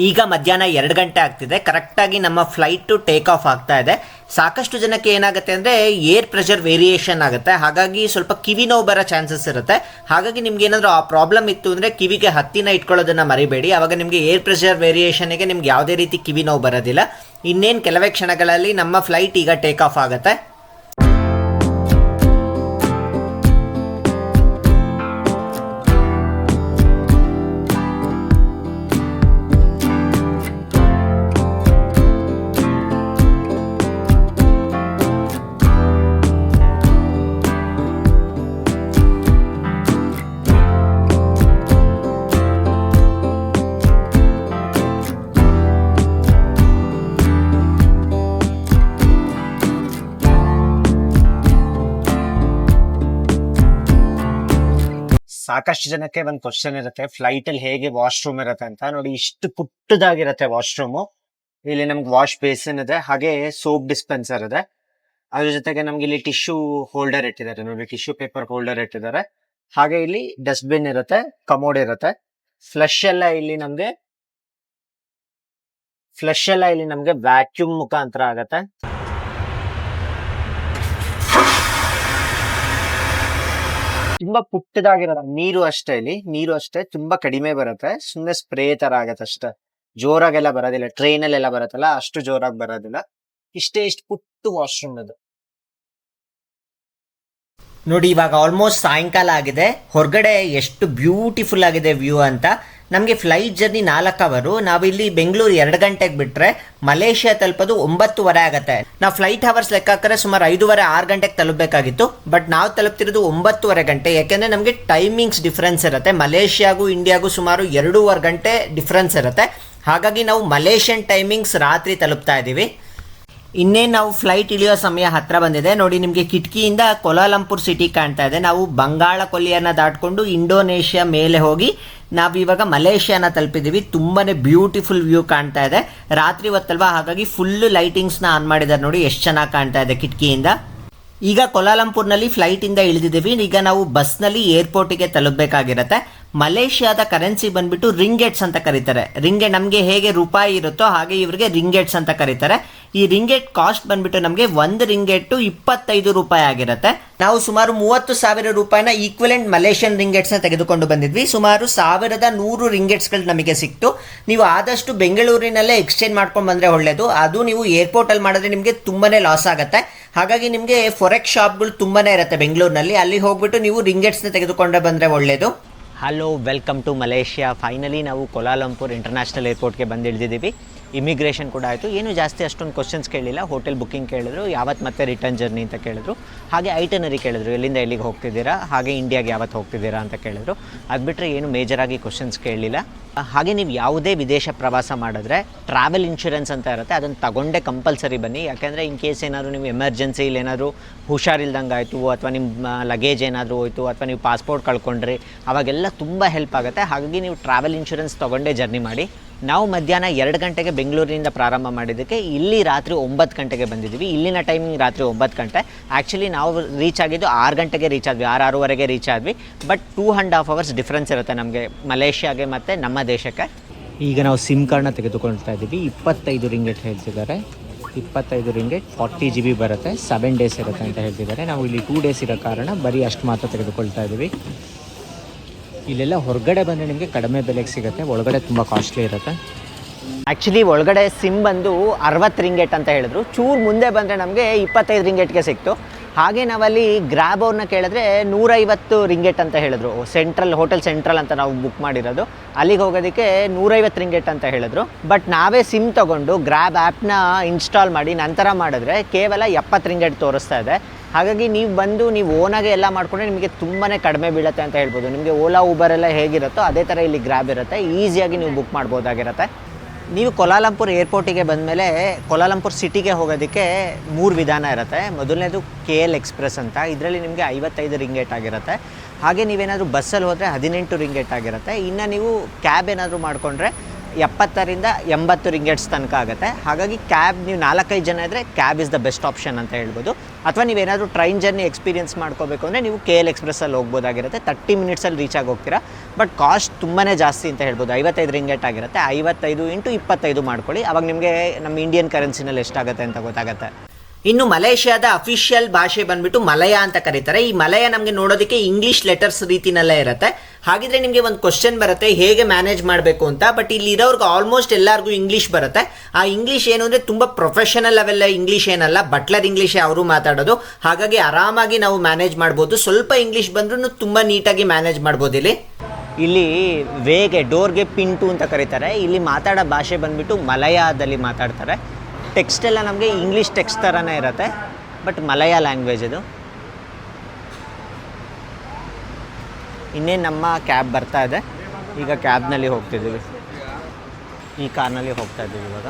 [SPEAKER 1] ಈಗ ಮಧ್ಯಾಹ್ನ 2 ಗಂಟೆ ಆಗ್ತಿದೆ. ಕರೆಕ್ಟಾಗಿ ನಮ್ಮ ಫ್ಲೈಟು ಟೇಕ್ ಆಫ್ ಆಗ್ತಾ ಇದೆ. ಸಾಕಷ್ಟು ಜನಕ್ಕೆ ಏನಾಗುತ್ತೆ ಅಂದರೆ ಏರ್ ಪ್ರೆಷರ್ ವೇರಿಯೇಷನ್ ಆಗುತ್ತೆ, ಹಾಗಾಗಿ ಸ್ವಲ್ಪ ಕಿವಿ ನೋವು ಬರೋ ಚಾನ್ಸಸ್ ಇರುತ್ತೆ. ಹಾಗಾಗಿ ನಿಮ್ಗೆ ಏನಾದರೂ ಆ ಪ್ರಾಬ್ಲಮ್ ಇತ್ತು ಅಂದರೆ ಕಿವಿಗೆ ಹತ್ತಿನ ಇಟ್ಕೊಳ್ಳೋದನ್ನು ಮರಿಬೇಡಿ. ಆವಾಗ ನಿಮಗೆ ಏರ್ ಪ್ರೆಷರ್ ವೇರಿಯೇಷನ್ಗೆ ನಿಮ್ಗೆ ಯಾವುದೇ ರೀತಿ ಕಿವಿ ನೋವು ಬರೋದಿಲ್ಲ. ಇನ್ನೇನು ಕೆಲವೇ ಕ್ಷಣಗಳಲ್ಲಿ ನಮ್ಮ ಫ್ಲೈಟ್ ಈಗ ಟೇಕ್ ಆಫ್ ಆಗುತ್ತೆ. ಸಾಕಷ್ಟು ಜನಕ್ಕೆ ಒಂದು ಕ್ವಶನ್ ಇರುತ್ತೆ, ಫ್ಲೈಟ್ ಅಲ್ಲಿ ಹೇಗೆ ವಾಶ್ರೂಮ್ ಇರುತ್ತೆ ಅಂತ. ನೋಡಿ, ಇಷ್ಟು ಪುಟ್ಟದಾಗಿರುತ್ತೆ ವಾಶ್ರೂಮು. ಇಲ್ಲಿ ನಮ್ಗೆ ವಾಶ್ ಬೇಸಿನ್ ಇದೆ, ಹಾಗೆ ಸೋಪ್ ಡಿಸ್ಪೆನ್ಸರ್ ಇದೆ. ಅದ್ರ ಜೊತೆಗೆ ನಮ್ಗೆ ಇಲ್ಲಿ ಟಿಶ್ಯೂ ಹೋಲ್ಡರ್ ಇಟ್ಟಿದ್ದಾರೆ. ನೋಡಿ, ಟಿಶ್ಯೂ ಪೇಪರ್ ಹೋಲ್ಡರ್ ಇಟ್ಟಿದ್ದಾರೆ. ಹಾಗೆ ಇಲ್ಲಿ ಡಸ್ಟ್ಬಿನ್ ಇರುತ್ತೆ, ಕಮೋಡ್ ಇರುತ್ತೆ. ಫ್ಲಶ್ ಎಲ್ಲ ಇಲ್ಲಿ ನಮ್ಗೆ ವ್ಯಾಕ್ಯೂಮ್ ಮುಖಾಂತರ ಆಗತ್ತೆ. ತುಂಬಾ ಪುಟ್ಟದಾಗಿರೋದು. ನೀರು ಅಷ್ಟೇ ತುಂಬಾ ಕಡಿಮೆ ಬರುತ್ತೆ. ಸುಮ್ಮನೆ ಸ್ಪ್ರೇ ತರ ಆಗತ್ತೆ ಅಷ್ಟೇ, ಜೋರಾಗೆಲ್ಲ ಬರೋದಿಲ್ಲ. ಟ್ರೈನಲ್ಲೆಲ್ಲ ಬರುತ್ತಲ್ಲ ಅಷ್ಟು ಜೋರಾಗಿ ಬರೋದಿಲ್ಲ. ಇಷ್ಟು ಪುಟ್ಟು ವಾಶ್ರೂಮ್ ಇದು. ನೋಡಿ, ಇವಾಗ ಆಲ್ಮೋಸ್ಟ್ ಸಾಯಂಕಾಲ ಆಗಿದೆ. ಹೊರಗಡೆ ಎಷ್ಟು ಬ್ಯೂಟಿಫುಲ್ ಆಗಿದೆ ವ್ಯೂ ಅಂತ. ನಮಗೆ ಫ್ಲೈಟ್ ಜರ್ನಿ 4 ಅವರು. ನಾವಿಲ್ಲಿ ಬೆಂಗಳೂರು 2 ಗಂಟೆಗೆ ಬಿಟ್ಟರೆ ಮಲೇಷ್ಯಾ ತಲುಪೋದು 9:30 ಆಗುತ್ತೆ. ನಾವು ಫ್ಲೈಟ್ ಅವರ್ಸ್ ಲೆಕ್ಕ ಹಾಕಿದ್ರೆ ಸುಮಾರು 5:30-6 ಗಂಟೆಗೆ ತಲುಪಬೇಕಾಗಿತ್ತು. ಬಟ್ ನಾವು ತಲುಪ್ತಿರೋದು 9:30 ಗಂಟೆ. ಯಾಕೆಂದರೆ ನಮಗೆ ಟೈಮಿಂಗ್ಸ್ ಡಿಫ್ರೆನ್ಸ್ ಇರುತ್ತೆ. ಮಲೇಷ್ಯಾಗೂ ಇಂಡಿಯಾಗೂ ಸುಮಾರು 2.5 ಗಂಟೆ ಡಿಫ್ರೆನ್ಸ್ ಇರುತ್ತೆ. ಹಾಗಾಗಿ ನಾವು ಮಲೇಷಿಯನ್ ಟೈಮಿಂಗ್ಸ್ ರಾತ್ರಿ ತಲುಪ್ತಾ ಇದ್ದೀವಿ. ಇನ್ನೇನು ನಾವು ಫ್ಲೈಟ್ ಇಳಿಯೋ ಸಮಯ ಹತ್ರ ಬಂದಿದೆ. ನೋಡಿ, ನಿಮಗೆ ಕಿಟಕಿಯಿಂದ ಕೋಲಾಲಂಪುರ್ ಸಿಟಿ ಕಾಣ್ತಾ ಇದೆ. ನಾವು ಬಂಗಾಳ ಕೊಲ್ಲಿಯನ್ನು ದಾಟ್ಕೊಂಡು ಇಂಡೋನೇಷ್ಯಾ ಮೇಲೆ ಹೋಗಿ ನಾವು ಇವಾಗ ಮಲೇಷ್ಯಾನ ತಲುಪಿದ್ದೀವಿ. ತುಂಬಾ ಬ್ಯೂಟಿಫುಲ್ ವ್ಯೂ ಕಾಣ್ತಾ ಇದೆ. ರಾತ್ರಿ ಹೊತ್ತಲ್ವಾ, ಹಾಗಾಗಿ ಫುಲ್ಲು ಲೈಟಿಂಗ್ಸ್ನ ಆನ್ ಮಾಡಿದ್ದಾರೆ. ನೋಡಿ ಎಷ್ಟು ಚೆನ್ನಾಗಿ ಕಾಣ್ತಾ ಇದೆ ಕಿಟಕಿಯಿಂದ. ಈಗ ಕೋಲಾಲಂಪುರ್ನಲ್ಲಿ ಫ್ಲೈಟಿಂದ ಇಳಿದಿದ್ದೀವಿ. ಈಗ ನಾವು ಬಸ್ನಲ್ಲಿ ಏರ್ಪೋರ್ಟಿಗೆ ತಲುಪಬೇಕಾಗಿರುತ್ತೆ. ಮಲೇಷ್ಯಾದ ಕರೆನ್ಸಿ ಬಂದ್ಬಿಟ್ಟು ರಿಂಗೆಟ್ಸ್ ಅಂತ ಕರೀತಾರೆ. ರಿಂಗೆಟ್ ನಮಗೆ ಹೇಗೆ ರೂಪಾಯಿ ಇರುತ್ತೋ ಹಾಗೆ ಇವರಿಗೆ ರಿಂಗೆಟ್ಸ್ ಅಂತ ಕರೀತಾರೆ. ಈ ರಿಂಗೆಟ್ ಕಾಸ್ಟ್ ಬಂದ್ಬಿಟ್ಟು ನಮಗೆ 1 ರಿಂಗೆಟ್ 25 ರೂಪಾಯಿ ಆಗಿರುತ್ತೆ. ನಾವು ಸುಮಾರು 30,000 ರೂಪಾಯಿನ ಈಕ್ವಲೆಂಟ್ ಮಲೇಷಿಯನ್ ರಿಂಗೆಟ್ಸ್ನ ತೆಗೆದುಕೊಂಡು ಬಂದಿದ್ವಿ. ಸುಮಾರು 1,100 ರಿಂಗೆಟ್ಸ್ಗಳು ನಮಗೆ ಸಿಕ್ತು. ನೀವು ಆದಷ್ಟು ಬೆಂಗಳೂರಿನಲ್ಲೇ ಎಕ್ಸ್ಚೇಂಜ್ ಮಾಡ್ಕೊಂಡು ಬಂದರೆ ಒಳ್ಳೆಯದು. ಅದು ನೀವು ಏರ್ಪೋರ್ಟಲ್ಲಿ ಮಾಡಿದ್ರೆ ನಿಮಗೆ ತುಂಬಾ ಲಾಸ್ ಆಗುತ್ತೆ. ಹಾಗಾಗಿ ನಿಮಗೆ ಫಾರೆಕ್ಸ್ ಶಾಪ್ಗಳು ತುಂಬಾ ಇರುತ್ತೆ ಬೆಂಗಳೂರಿನಲ್ಲಿ. ಅಲ್ಲಿ ಹೋಗ್ಬಿಟ್ಟು ನೀವು ರಿಂಗೆಟ್ಸ್ನ ತೆಗೆದುಕೊಂಡು ಬಂದರೆ ಒಳ್ಳೆಯದು. Hello, welcome to Malaysia. Finally ನಾವು ಕೋಲಾಲಂಪುರ್ ಇಂಟರ್ನ್ಯಾಷನಲ್ ಏರ್ಪೋರ್ಟ್ಗೆ ಬಂದು ಇಳಿದಿದ್ದೀವಿ. ಇಮಿಗ್ರೇಷನ್ ಕೂಡ ಆಯಿತು. ಏನು ಜಾಸ್ತಿ ಅಷ್ಟೊಂದು ಕ್ವಶನ್ಸ್ ಕೇಳಿಲ್ಲ. ಹೋಟೆಲ್ ಬುಕ್ಕಿಂಗ್ ಕೇಳಿದ್ರು, ಯಾವತ್ತು ಮತ್ತೆ ರಿಟರ್ನ್ ಜರ್ನಿ ಅಂತ ಕೇಳಿದ್ರು. ಹಾಗೆ ಐಟನರಿ ಕೇಳಿದ್ರು, ಎಲ್ಲಿಂದ ಎಲ್ಲಿಗೆ ಹೋಗ್ತಿದ್ದೀರಾ, ಹಾಗೆ ಇಂಡಿಯಾಗೆ ಯಾವತ್ತು ಹೋಗ್ತಿದ್ದೀರಾ ಅಂತ ಕೇಳಿದ್ರು. ಅದು ಬಿಟ್ಟರೆ ಏನು ಮೇಜರಾಗಿ ಕ್ವಶನ್ಸ್ ಕೇಳಲಿಲ್ಲ. ಹಾಗೆ ನೀವು ಯಾವುದೇ ವಿದೇಶ ಪ್ರವಾಸ ಮಾಡಿದ್ರೆ ಟ್ರಾವೆಲ್ ಇನ್ಶೂರೆನ್ಸ್ ಅಂತ ಇರುತ್ತೆ, ಅದನ್ನು ತಗೊಂಡೇ ಕಂಪಲ್ಸರಿ ಬನ್ನಿ. ಯಾಕೆಂದರೆ ಇನ್ ಕೇಸ್ ಏನಾದರೂ ನೀವು ಎಮರ್ಜೆನ್ಸಿಲಿ ಏನಾದರೂ ಹುಷಾರಿಲ್ದಂಗೆ ಆಯಿತು, ಅಥವಾ ನಿಮ್ಮ ಲಗೇಜ್ ಏನಾದರೂ ಹೋಯಿತು, ಅಥವಾ ನೀವು ಪಾಸ್ಪೋರ್ಟ್ ಕಳ್ಕೊಂಡ್ರಿ, ಅವಾಗೆಲ್ಲ ತುಂಬ ಹೆಲ್ಪ್ ಆಗುತ್ತೆ. ಹಾಗಾಗಿ ನೀವು ಟ್ರಾವೆಲ್ ಇನ್ಶೂರೆನ್ಸ್ ತೊಗೊಂಡೇ ಜರ್ನಿ ಮಾಡಿ. ನಾವು ಮಧ್ಯಾಹ್ನ 2 ಗಂಟೆಗೆ ಬೆಂಗಳೂರಿನಿಂದ ಪ್ರಾರಂಭ ಮಾಡಿದ್ದಕ್ಕೆ ಇಲ್ಲಿ ರಾತ್ರಿ 9 ಗಂಟೆಗೆ ಬಂದಿದ್ದೀವಿ. ಇಲ್ಲಿನ ಟೈಮಿಂಗ್ ರಾತ್ರಿ 9 ಗಂಟೆ. ಆ್ಯಕ್ಚುಲಿ ನಾವು ರೀಚ್ ಆಗಿದ್ದು 6 ಗಂಟೆಗೆ ರೀಚ್ ಆದ್ವಿ, 6-6:30ಗೆ ರೀಚ್ ಆದ್ವಿ. ಬಟ್ 2.5 ಅವರ್ಸ್ ಡಿಫ್ರೆನ್ಸ್ ಇರುತ್ತೆ ನಮಗೆ ಮಲೇಷ್ಯಾಗೆ ಮತ್ತು ನಮ್ಮ ದೇಶಕ್ಕೆ. ಈಗ ನಾವು ಸಿಮ್ ಕಾರ್ಡ್ನ ತೆಗೆದುಕೊಳ್ತಾ ಇದ್ದೀವಿ. 25 ರಿಂಗೆಟ್ ಹೇಳ್ತಿದ್ದಾರೆ. 25 ರಿಂಗೆಟ್ 40 GB ಬರುತ್ತೆ. 7 ಡೇಸ್ ಇರುತ್ತೆ ಅಂತ ಹೇಳ್ತಿದ್ದಾರೆ. ನಾವು ಇಲ್ಲಿ 2 ಡೇಸ್ ಇರೋ ಕಾರಣ ಬರೀ ಅಷ್ಟು ಮಾತ್ರ ತೆಗೆದುಕೊಳ್ತಾ ಇದ್ದೀವಿ. ಇಲ್ಲೆಲ್ಲ ಹೊರಗಡೆ ಬಂದರೆ ನಿಮಗೆ ಕಡಿಮೆ ಬೆಲೆಗೆ ಸಿಗುತ್ತೆ, ಒಳಗಡೆ ತುಂಬ ಕಾಸ್ಟ್ಲಿ ಇರುತ್ತೆ. ಆ್ಯಕ್ಚುಲಿ ಒಳಗಡೆ ಸಿಮ್ ಬಂದು 60 ರಿಂಗೆಟ್ ಅಂತ ಹೇಳಿದ್ರು. ಚೂರು ಮುಂದೆ ಬಂದರೆ ನಮಗೆ 25 ರಿಂಗೆಟ್ಗೆ ಸಿಕ್ತು. ಹಾಗೆ ನಾವಲ್ಲಿ ಗ್ರ್ಯಾಬ್ ಅವ್ರನ್ನ ಕೇಳಿದ್ರೆ 150 ರಿಂಗೆಟ್ ಅಂತ ಹೇಳಿದ್ರು. ಹೋಟೆಲ್ ಸೆಂಟ್ರಲ್ ಅಂತ ನಾವು ಬುಕ್ ಮಾಡಿರೋದು, ಅಲ್ಲಿಗೆ ಹೋಗೋದಕ್ಕೆ 150 ರಿಂಗೆಟ್ ಅಂತ ಹೇಳಿದ್ರು. ಬಟ್ ನಾವೇ ಸಿಮ್ ತೊಗೊಂಡು ಗ್ರ್ಯಾಬ್ ಆ್ಯಪ್ನ ಇನ್ಸ್ಟಾಲ್ ಮಾಡಿ ನಂತರ ಮಾಡಿದ್ರೆ ಕೇವಲ 70 ರಿಂಗೆಟ್ ತೋರಿಸ್ತಾ ಇದೆ. ಹಾಗಾಗಿ ನೀವು ಓನಾಗೆ ಎಲ್ಲ ಮಾಡಿಕೊಂಡ್ರೆ ನಿಮಗೆ ತುಂಬಾ ಕಡಿಮೆ ಬೀಳುತ್ತೆ ಅಂತ ಹೇಳ್ಬೋದು. ನಿಮಗೆ ಓಲಾ ಊಬರ್ ಎಲ್ಲ ಹೇಗಿರುತ್ತೋ ಅದೇ ಥರ ಇಲ್ಲಿ ಗ್ರ್ಯಾಬ್ ಇರುತ್ತೆ, ಈಸಿಯಾಗಿ ನೀವು ಬುಕ್ ಮಾಡ್ಬೋದಾಗಿರುತ್ತೆ. ನೀವು ಕೋಲಾಲಂಪುರ್ ಏರ್ಪೋರ್ಟಿಗೆ ಬಂದಮೇಲೆ ಕೋಲಾಲಂಪುರ್ ಸಿಟಿಗೆ ಹೋಗೋದಕ್ಕೆ 3 ವಿಧಾನ ಇರುತ್ತೆ. ಮೊದಲನೇದು KL ಎಕ್ಸ್ಪ್ರೆಸ್ ಅಂತ, ಇದರಲ್ಲಿ ನಿಮಗೆ 55 ರಿಂಗೆಟ್ ಆಗಿರುತ್ತೆ. ಹಾಗೆ ನೀವೇನಾದರೂ ಬಸ್ಸಲ್ಲಿ ಹೋದರೆ 18 ರಿಂಗೆಟ್ ಆಗಿರುತ್ತೆ. ಇನ್ನು ನೀವು ಕ್ಯಾಬ್ ಏನಾದರೂ ಮಾಡಿಕೊಂಡ್ರೆ 70ರಿಂದ 80 ರಿಂಗೆಟ್ಸ್ ತನಕ ಆಗುತ್ತೆ. ಹಾಗಾಗಿ ಕ್ಯಾಬ್ ನೀವು 4-5 ಜನ ಇದ್ದರೆ cab is the best option ಅಂತ ಹೇಳ್ಬೋದು. ಅಥವಾ ನೀವೇನಾದರೂ ಟ್ರೈನ್ ಜರ್ನಿ ಎಕ್ಸ್ಪೀರಿಯನ್ಸ್ ಮಾಡ್ಕೋಬೇಕು ಅಂದರೆ ನೀವು KL ಎಕ್ಸ್ಪ್ರೆಸ್ಸಲ್ಲಿ ಹೋಗ್ಬೋದಾಗಿರುತ್ತೆ. 30 ಮಿನಿಟ್ಸಲ್ಲಿ ರೀಚ್ ಆಗಿ ಹೋಗ್ತೀರಾ. ಬಟ್ ಕಾಸ್ಟ್ ತುಂಬಾ ಜಾಸ್ತಿ ಅಂತ ಹೇಳ್ಬೋದು. 55 ರಿಂಗೆಟ್ ಆಗಿರುತ್ತೆ. 55 × 25 ಮಾಡ್ಕೊಳ್ಳಿ, ಅವಾಗ ನಿಮಗೆ ನಮ್ಮ ಇಂಡಿಯನ್ ಕರೆನ್ಸಿನಲ್ಲಿ ಎಷ್ಟಾಗುತ್ತೆ ಅಂತ ಗೊತ್ತಾಗುತ್ತೆ. ಇನ್ನು ಮಲೇಷ್ಯಾದ ಅಫಿಷಿಯಲ್ ಭಾಷೆ ಬಂದ್ಬಿಟ್ಟು ಮಲಯ ಅಂತ ಕರೀತಾರೆ. ಈ ಮಲಯ ನಮಗೆ ನೋಡೋದಕ್ಕೆ ಇಂಗ್ಲೀಷ್ ಲೆಟರ್ಸ್ ರೀತಿನಲ್ಲೇ ಇರುತ್ತೆ. ಹಾಗಿದ್ರೆ ನಿಮಗೆ ಒಂದು ಕ್ವಶನ್ ಬರುತ್ತೆ ಹೇಗೆ ಮ್ಯಾನೇಜ್ ಮಾಡಬೇಕು ಅಂತ. ಬಟ್ ಇಲ್ಲಿ ಇರೋರ್ಗೆ ಆಲ್ಮೋಸ್ಟ್ ಎಲ್ಲರಿಗೂ ಇಂಗ್ಲೀಷ್ ಬರುತ್ತೆ. ಆ ಇಂಗ್ಲೀಷ್ ಏನು ಅಂದರೆ ತುಂಬ ಪ್ರೊಫೆಷನಲ್ ಲೆವೆಲ್ ಇಂಗ್ಲೀಷ್ ಏನಲ್ಲ, ಬಟ್ಲರ್ ಇಂಗ್ಲೀಷೇ ಅವರು ಮಾತಾಡೋದು. ಹಾಗಾಗಿ ಆರಾಮಾಗಿ ನಾವು ಮ್ಯಾನೇಜ್ ಮಾಡ್ಬೋದು. ಸ್ವಲ್ಪ ಇಂಗ್ಲೀಷ್ ಬಂದ್ರೂ ತುಂಬ ನೀಟಾಗಿ ಮ್ಯಾನೇಜ್ ಮಾಡ್ಬೋದು. ಇಲ್ಲಿ ವೇಗೆ ಡೋರ್ಗೆ ಪಿಂಟು ಅಂತ ಕರೀತಾರೆ. ಇಲ್ಲಿ ಮಾತಾಡೋ ಭಾಷೆ ಬಂದ್ಬಿಟ್ಟು ಮಲಯಾದಲ್ಲಿ ಮಾತಾಡ್ತಾರೆ. ಟೆಕ್ಸ್ಟ್ ಎಲ್ಲ ನಮಗೆ ಇಂಗ್ಲೀಷ್ ಟೆಕ್ಸ್ಟ್ ಥರನೇ ಇರುತ್ತೆ, ಬಟ್ ಮಲಯ ಲ್ಯಾಂಗ್ವೇಜ್ ಇದು. ಇನ್ನೇನು ನಮ್ಮ ಕ್ಯಾಬ್ ಬರ್ತಾ ಇದೆ. ಈಗ ಕ್ಯಾಬ್ನಲ್ಲಿ ಹೋಗ್ತಿದ್ದೀವಿ, ಈ ಕಾರ್ನಲ್ಲಿ ಹೋಗ್ತಾ ಇದ್ದೀವಿ ಇವಾಗ.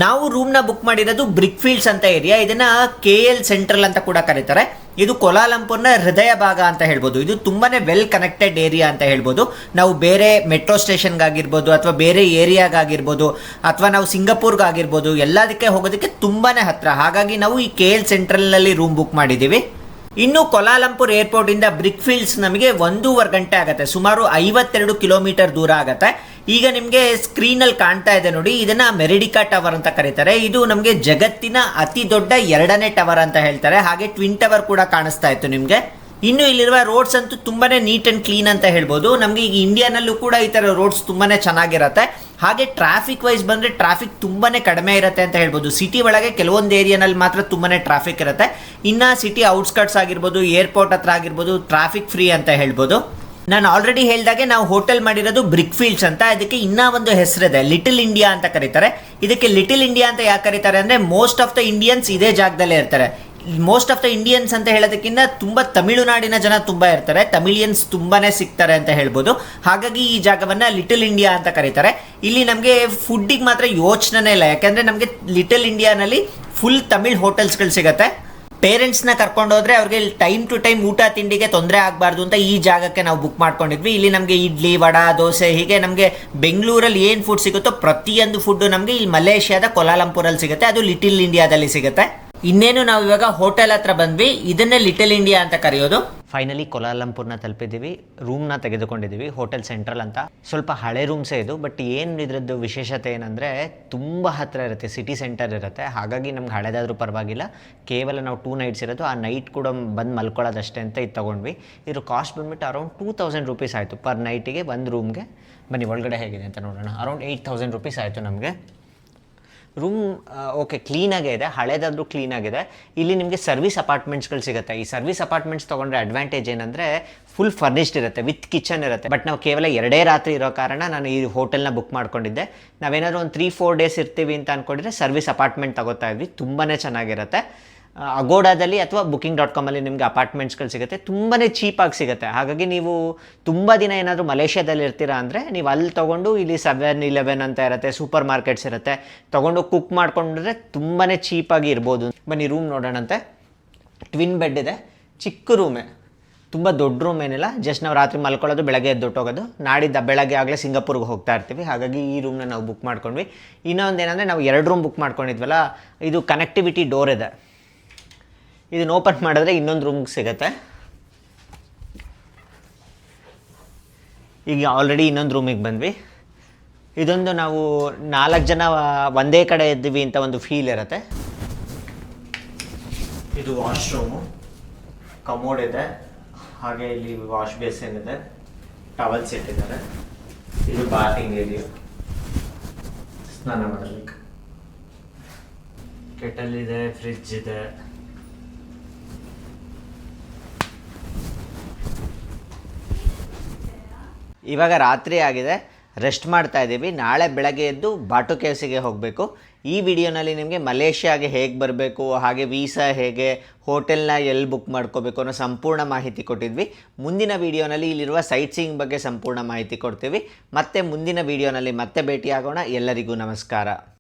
[SPEAKER 1] ನಾವು ರೂಮ್ನ ಬುಕ್ ಮಾಡಿರೋದು ಬ್ರಿಕ್ ಫೀಲ್ಡ್ಸ್ ಅಂತ ಏರಿಯಾ. ಇದನ್ನು KL ಸೆಂಟ್ರಲ್ ಅಂತ ಕೂಡ ಕರೀತಾರೆ. ಇದು ಕೋಲಾಲಂಪುರ್ನ ಹೃದಯ ಭಾಗ ಅಂತ ಹೇಳ್ಬೋದು. ಇದು ತುಂಬಾ ವೆಲ್ ಕನೆಕ್ಟೆಡ್ ಏರಿಯಾ ಅಂತ ಹೇಳ್ಬೋದು. ನಾವು ಬೇರೆ ಮೆಟ್ರೋ ಸ್ಟೇಷನ್ಗಾಗಿರ್ಬೋದು ಅಥವಾ ಬೇರೆ ಏರಿಯಾಗಾಗಿರ್ಬೋದು ಅಥವಾ ನಾವು ಸಿಂಗಪೂರ್ಗಾಗಿರ್ಬೋದು ಎಲ್ಲದಕ್ಕೆ ಹೋಗೋದಕ್ಕೆ ತುಂಬಾ ಹತ್ತಿರ. ಹಾಗಾಗಿ ನಾವು ಈ KL ಸೆಂಟ್ರಲ್ನಲ್ಲಿ ರೂಮ್ ಬುಕ್ ಮಾಡಿದ್ದೀವಿ. ಇನ್ನು ಕೋಲಾಲಂಪುರ್ ಏರ್ಪೋರ್ಟಿಂದ ಬ್ರಿಕ್ ಫೀಲ್ಡ್ಸ್ ನಮಗೆ 1.5 ಗಂಟೆ ಆಗುತ್ತೆ. ಸುಮಾರು 52 ಕಿಲೋಮೀಟರ್ ದೂರ ಆಗುತ್ತೆ. ಈಗ ನಿಮಗೆ ಸ್ಕ್ರೀನಲ್ಲಿ ಕಾಣ್ತಾ ಇದೆ ನೋಡಿ, ಇದನ್ನು ಮೆರಿಡಿಕಾ ಟವರ್ ಅಂತ ಕರೀತಾರೆ. ಇದು ನಮಗೆ ಜಗತ್ತಿನ ಅತಿ ದೊಡ್ಡ 2ನೇ ಟವರ್ ಅಂತ ಹೇಳ್ತಾರೆ. ಹಾಗೆ ಟ್ವಿನ್ ಟವರ್ ಕೂಡ ಕಾಣಿಸ್ತಾ ಇತ್ತು ನಿಮಗೆ. ಇನ್ನು ಇಲ್ಲಿರುವ ರೋಡ್ಸ್ ಅಂತೂ ತುಂಬಾ ನೀಟ್ ಆ್ಯಂಡ್ ಕ್ಲೀನ್ ಅಂತ ಹೇಳ್ಬೋದು. ನಮಗೆ ಈಗ ಇಂಡಿಯಾನಲ್ಲೂ ಕೂಡ ಈ ಥರ ರೋಡ್ಸ್ ತುಂಬಾ ಚೆನ್ನಾಗಿರುತ್ತೆ. ಹಾಗೆ ಟ್ರಾಫಿಕ್ ವೈಸ್ ಬಂದರೆ ಟ್ರಾಫಿಕ್ ತುಂಬಾ ಕಡಿಮೆ ಇರುತ್ತೆ ಅಂತ ಹೇಳ್ಬೋದು. ಸಿಟಿ ಒಳಗೆ ಕೆಲವೊಂದು ಏರಿಯಾನಲ್ಲಿ ಮಾತ್ರ ತುಂಬಾ ಟ್ರಾಫಿಕ್ ಇರುತ್ತೆ. ಇನ್ನು ಸಿಟಿ ಔಟ್ಸ್ಕಟ್ಸ್ ಆಗಿರ್ಬೋದು, ಏರ್ಪೋರ್ಟ್ ಹತ್ರ ಆಗಿರ್ಬೋದು ಟ್ರಾಫಿಕ್ ಫ್ರೀ ಅಂತ ಹೇಳ್ಬೋದು. ನಾನು ಆಲ್ರೆಡಿ ಹೇಳಿದಾಗೆ ನಾವು ಹೋಟೆಲ್ ಮಾಡಿರೋದು ಬ್ರಿಕ್ ಫೀಲ್ಡ್ಸ್ ಅಂತ. ಇದಕ್ಕೆ ಇನ್ನೂ ಒಂದು ಹೆಸರಿದೆ, ಲಿಟಲ್ ಇಂಡಿಯಾ ಅಂತ ಕರೀತಾರೆ. ಇದಕ್ಕೆ ಲಿಟಲ್ ಇಂಡಿಯಾ ಅಂತ ಯಾಕೆ ಕರೀತಾರೆ ಅಂದರೆ ಮೋಸ್ಟ್ ಆಫ್ ದ ಇಂಡಿಯನ್ಸ್ ಇದೇ ಜಾಗದಲ್ಲೇ ಇರ್ತಾರೆ. ಮೋಸ್ಟ್ ಆಫ್ ದ ಇಂಡಿಯನ್ಸ್ ಅಂತ ಹೇಳೋದಕ್ಕಿಂತ ತುಂಬ ತಮಿಳುನಾಡಿನ ಜನ ತುಂಬ ಇರ್ತಾರೆ, ತಮಿಳಿಯನ್ಸ್ ತುಂಬಾ ಸಿಗ್ತಾರೆ ಅಂತ ಹೇಳ್ಬೋದು. ಹಾಗಾಗಿ ಈ ಜಾಗವನ್ನು ಲಿಟಲ್ ಇಂಡಿಯಾ ಅಂತ ಕರೀತಾರೆ. ಇಲ್ಲಿ ನಮಗೆ ಫುಡ್ಡಿಗೆ ಮಾತ್ರ ಯೋಚನೆ ಇಲ್ಲ, ಯಾಕೆಂದರೆ ನಮಗೆ ಲಿಟಲ್ ಇಂಡಿಯಾನಲ್ಲಿ ಫುಲ್ ತಮಿಳ್ ಹೋಟೆಲ್ಸ್ಗಳು ಸಿಗುತ್ತೆ. ಪೇರೆಂಟ್ಸ್ನ ಕರ್ಕೊಂಡೋದ್ರೆ ಅವ್ರಿಗೆ ಟೈಮ್ ಟು ಟೈಮ್ ಊಟ ತಿಂಡಿಗೆ ತೊಂದರೆ ಆಗಬಾರ್ದು ಅಂತ ಈ ಜಾಗಕ್ಕೆ ನಾವು ಬುಕ್ ಮಾಡ್ಕೊಂಡಿದ್ವಿ. ಇಲ್ಲಿ ನಮಗೆ ಇಡ್ಲಿ, ವಡಾ, ದೋಸೆ ಹೀಗೆ ನಮಗೆ ಬೆಂಗಳೂರಲ್ಲಿ ಏನು ಫುಡ್ ಸಿಗುತ್ತೋ ಪ್ರತಿಯೊಂದು ಫುಡ್ಡು ನಮಗೆ ಇಲ್ಲಿ ಮಲೇಷ್ಯಾದ ಕೋಲಾಲಂಪುರಲ್ಲಿ ಸಿಗುತ್ತೆ. ಅದು ಲಿಟಲ್ ಇಂಡಿಯಾದಲ್ಲಿ ಸಿಗುತ್ತೆ. ಇನ್ನೇನು ನಾವು ಇವಾಗ ಹೋಟೆಲ್ ಹತ್ರ ಬಂದ್ವಿ, ಇದನ್ನೇ ಲಿಟಲ್ ಇಂಡಿಯಾ ಅಂತ ಕರೆಯೋದು. ಫೈನಲಿ ಕೋಲಾಲಂಪುರ್ನ ತಲುಪಿದ್ದೀವಿ. ರೂಮ್ನ ತೆಗೆದುಕೊಂಡಿದ್ದೀವಿ ಹೋಟೆಲ್ ಸೆಂಟ್ರಲ್ ಅಂತ. ಸ್ವಲ್ಪ ಹಳೆ ರೂಮ್ಸೇ ಇದು, ಬಟ್ ಏನು ಇದರದ್ದು ವಿಶೇಷತೆ ಏನಂದರೆ ತುಂಬ ಹತ್ತಿರ ಇರುತ್ತೆ, ಸಿಟಿ ಸೆಂಟರ್ ಇರುತ್ತೆ. ಹಾಗಾಗಿ ನಮ್ಗೆ ಹಳೆದಾದರೂ ಪರವಾಗಿಲ್ಲ. ಕೇವಲ ನಾವು 2 ನೈಟ್ಸ್ ಇರೋದು, ಆ ನೈಟ್ ಕೂಡ ಬಂದು ಮಲ್ಕೊಳ್ಳೋದಷ್ಟೇ ಅಂತ ಇದು ತೊಗೊಂಡ್ವಿ. ಇದ್ರ ಕಾಸ್ಟ್ ಬಂದುಬಿಟ್ಟು ಅರೌಂಡ್ 2000 ರೂಪೀಸ್ ಆಯಿತು ಪರ್ ನೈಟಿಗೆ, ಒಂದು ರೂಮ್ಗೆ. ಬನ್ನಿ ಒಳಗಡೆ ಹೇಗಿದೆ ಅಂತ ನೋಡೋಣ. ಅರೌಂಡ್ 8000 ರೂಪೀಸ್ ಆಯಿತು ನಮಗೆ. ರೂಮ್ ಓಕೆ ಕ್ಲೀನಾಗೇ ಇದೆ, ಹಳೇದಾದರೂ ಕ್ಲೀನಾಗಿದೆ. ಇಲ್ಲಿ ನಿಮಗೆ ಸರ್ವಿಸ್ ಅಪಾರ್ಟ್ಮೆಂಟ್ಸ್ಗಳು ಸಿಗುತ್ತೆ. ಈ ಸರ್ವಿಸ್ ಅಪಾರ್ಟ್ಮೆಂಟ್ಸ್ ತೊಗೊಂಡ್ರೆ ಅಡ್ವಾಂಟೇಜ್ ಏನಂದರೆ ಫುಲ್ ಫರ್ನಿಷ್ಡ್ ಇರುತ್ತೆ, ವಿತ್ ಕಿಚನ್ ಇರುತ್ತೆ. ಬಟ್ ನಾವು ಕೇವಲ 2 ರಾತ್ರಿ ಇರೋ ಕಾರಣ ನಾನು ಈ ಹೋಟೆಲ್ನ ಬುಕ್ ಮಾಡ್ಕೊಂಡಿದ್ದೆ. ನಾವೇನಾದರೂ ಒಂದು 3-4 ಡೇಸ್ ಇರ್ತೀವಿ ಅಂತ ಅಂದ್ಕೊಂಡಿದ್ರೆ ಸರ್ವಿಸ್ ಅಪಾರ್ಟ್ಮೆಂಟ್ ತಗೋತಾ ಇದ್ವಿ. ತುಂಬಾ ಚೆನ್ನಾಗಿರುತ್ತೆ. ಅಗೋಡಾದಲ್ಲಿ ಅಥವಾ booking.com ನಿಮಗೆ ಅಪಾರ್ಟ್ಮೆಂಟ್ಸ್ಗಳು ಸಿಗುತ್ತೆ, ತುಂಬಾ ಚೀಪಾಗಿ ಸಿಗುತ್ತೆ. ಹಾಗಾಗಿ ನೀವು ತುಂಬ ದಿನ ಏನಾದರೂ ಮಲೇಷ್ಯಾದಲ್ಲಿ ಇರ್ತೀರಾ ಅಂದರೆ ನೀವು ಅಲ್ಲಿ ತೊಗೊಂಡು, ಇಲ್ಲಿ 7-11 ಅಂತ ಇರುತ್ತೆ, ಸೂಪರ್ ಮಾರ್ಕೆಟ್ಸ್ ಇರುತ್ತೆ, ತೊಗೊಂಡು ಕುಕ್ ಮಾಡ್ಕೊಂಡ್ರೆ ತುಂಬಾ ಚೀಪಾಗಿ ಇರ್ಬೋದು. ಬನ್ನಿ ರೂಮ್ ನೋಡೋಣಂತೆ. ಟ್ವಿನ್ ಬೆಡ್ ಇದೆ, ಚಿಕ್ಕ ರೂಮೇ, ತುಂಬ ದೊಡ್ಡ ರೂಮ್ ಏನಿಲ್ಲ. ಜಸ್ಟ್ ನಾವು ರಾತ್ರಿ ಮಲ್ಕೊಳ್ಳೋದು, ಬೆಳಗ್ಗೆ ಎದ್ದೊಟ್ಟೋಗೋದು. ನಾಡಿದ್ದು ಬೆಳಗ್ಗೆ ಆಗಲೇ ಸಿಂಗಪುರ್ಗೆ ಹೋಗ್ತಾ ಇರ್ತೀವಿ. ಹಾಗಾಗಿ ಈ ರೂಮ್ನ ನಾವು ಬುಕ್ ಮಾಡ್ಕೊಂಡ್ವಿ. ಇನ್ನೊಂದು ಏನಂದರೆ ನಾವು 2 ರೂಮ್ ಬುಕ್ ಮಾಡ್ಕೊಂಡಿದ್ವಲ್ಲ, ಇದು ಕನೆಕ್ಟಿವಿಟಿ ಡೋರ್ ಇದೆ. ಇದನ್ನು ಓಪನ್ ಮಾಡಿದ್ರೆ ಇನ್ನೊಂದು ರೂಮ್ಗೆ ಸಿಗುತ್ತೆ. ಈಗ ಆಲ್ರೆಡಿ ಇನ್ನೊಂದು ರೂಮಿಗೆ ಬಂದ್ವಿ. ಇದೊಂದು ನಾವು 4 ಜನ ಒಂದೇ ಕಡೆ ಇದ್ದೀವಿ ಅಂತ ಒಂದು ಫೀಲ್ ಇರುತ್ತೆ. ಇದು ವಾಶ್ರೂಮು, ಕಮೋಡ್ ಇದೆ, ಹಾಗೆ ಇಲ್ಲಿ ವಾಶ್ ಬೇಸಿನ್ ಇದೆ. ಟವಲ್ಸ್ ಇಟ್ಟಿದ್ದಾರೆ. ಇದು ಬಾತಿಂಗ್ ಏರಿಯಾ, ಸ್ನಾನ ಮಾಡಲಿಕ್ಕೆ. ಕೆಟಲ್ ಇದೆ, ಫ್ರಿಡ್ಜ್ ಇದೆ. ಇವಾಗ ರಾತ್ರಿ ಆಗಿದೆ, ರೆಸ್ಟ್ ಮಾಡ್ತಾ ಇದ್ದೀವಿ. ನಾಳೆ ಬೆಳಗ್ಗೆ ಎದ್ದು ಬಾಟು ಕೇವ್ಸಿಗೆ ಹೋಗಬೇಕು. ಈ ವಿಡಿಯೋನಲ್ಲಿ ನಿಮಗೆ ಮಲೇಷ್ಯಾಗೆ ಹೇಗೆ ಬರಬೇಕು, ಹಾಗೆ ವೀಸಾ ಹೇಗೆ, ಹೋಟೆಲ್ನ ಎಲ್ಲಿ ಬುಕ್ ಮಾಡ್ಕೋಬೇಕು ಅನ್ನೋ ಸಂಪೂರ್ಣ ಮಾಹಿತಿ ಕೊಟ್ಟಿದ್ವಿ. ಮುಂದಿನ ವಿಡಿಯೋನಲ್ಲಿ ಇಲ್ಲಿರುವ ಸೈಟ್ ಸೀಯಿಂಗ್ ಬಗ್ಗೆ ಸಂಪೂರ್ಣ ಮಾಹಿತಿ ಕೊಡ್ತೀವಿ. ಮತ್ತೆ ಮುಂದಿನ ವಿಡಿಯೋನಲ್ಲಿ ಮತ್ತೆ ಭೇಟಿಯಾಗೋಣ. ಎಲ್ಲರಿಗೂ ನಮಸ್ಕಾರ.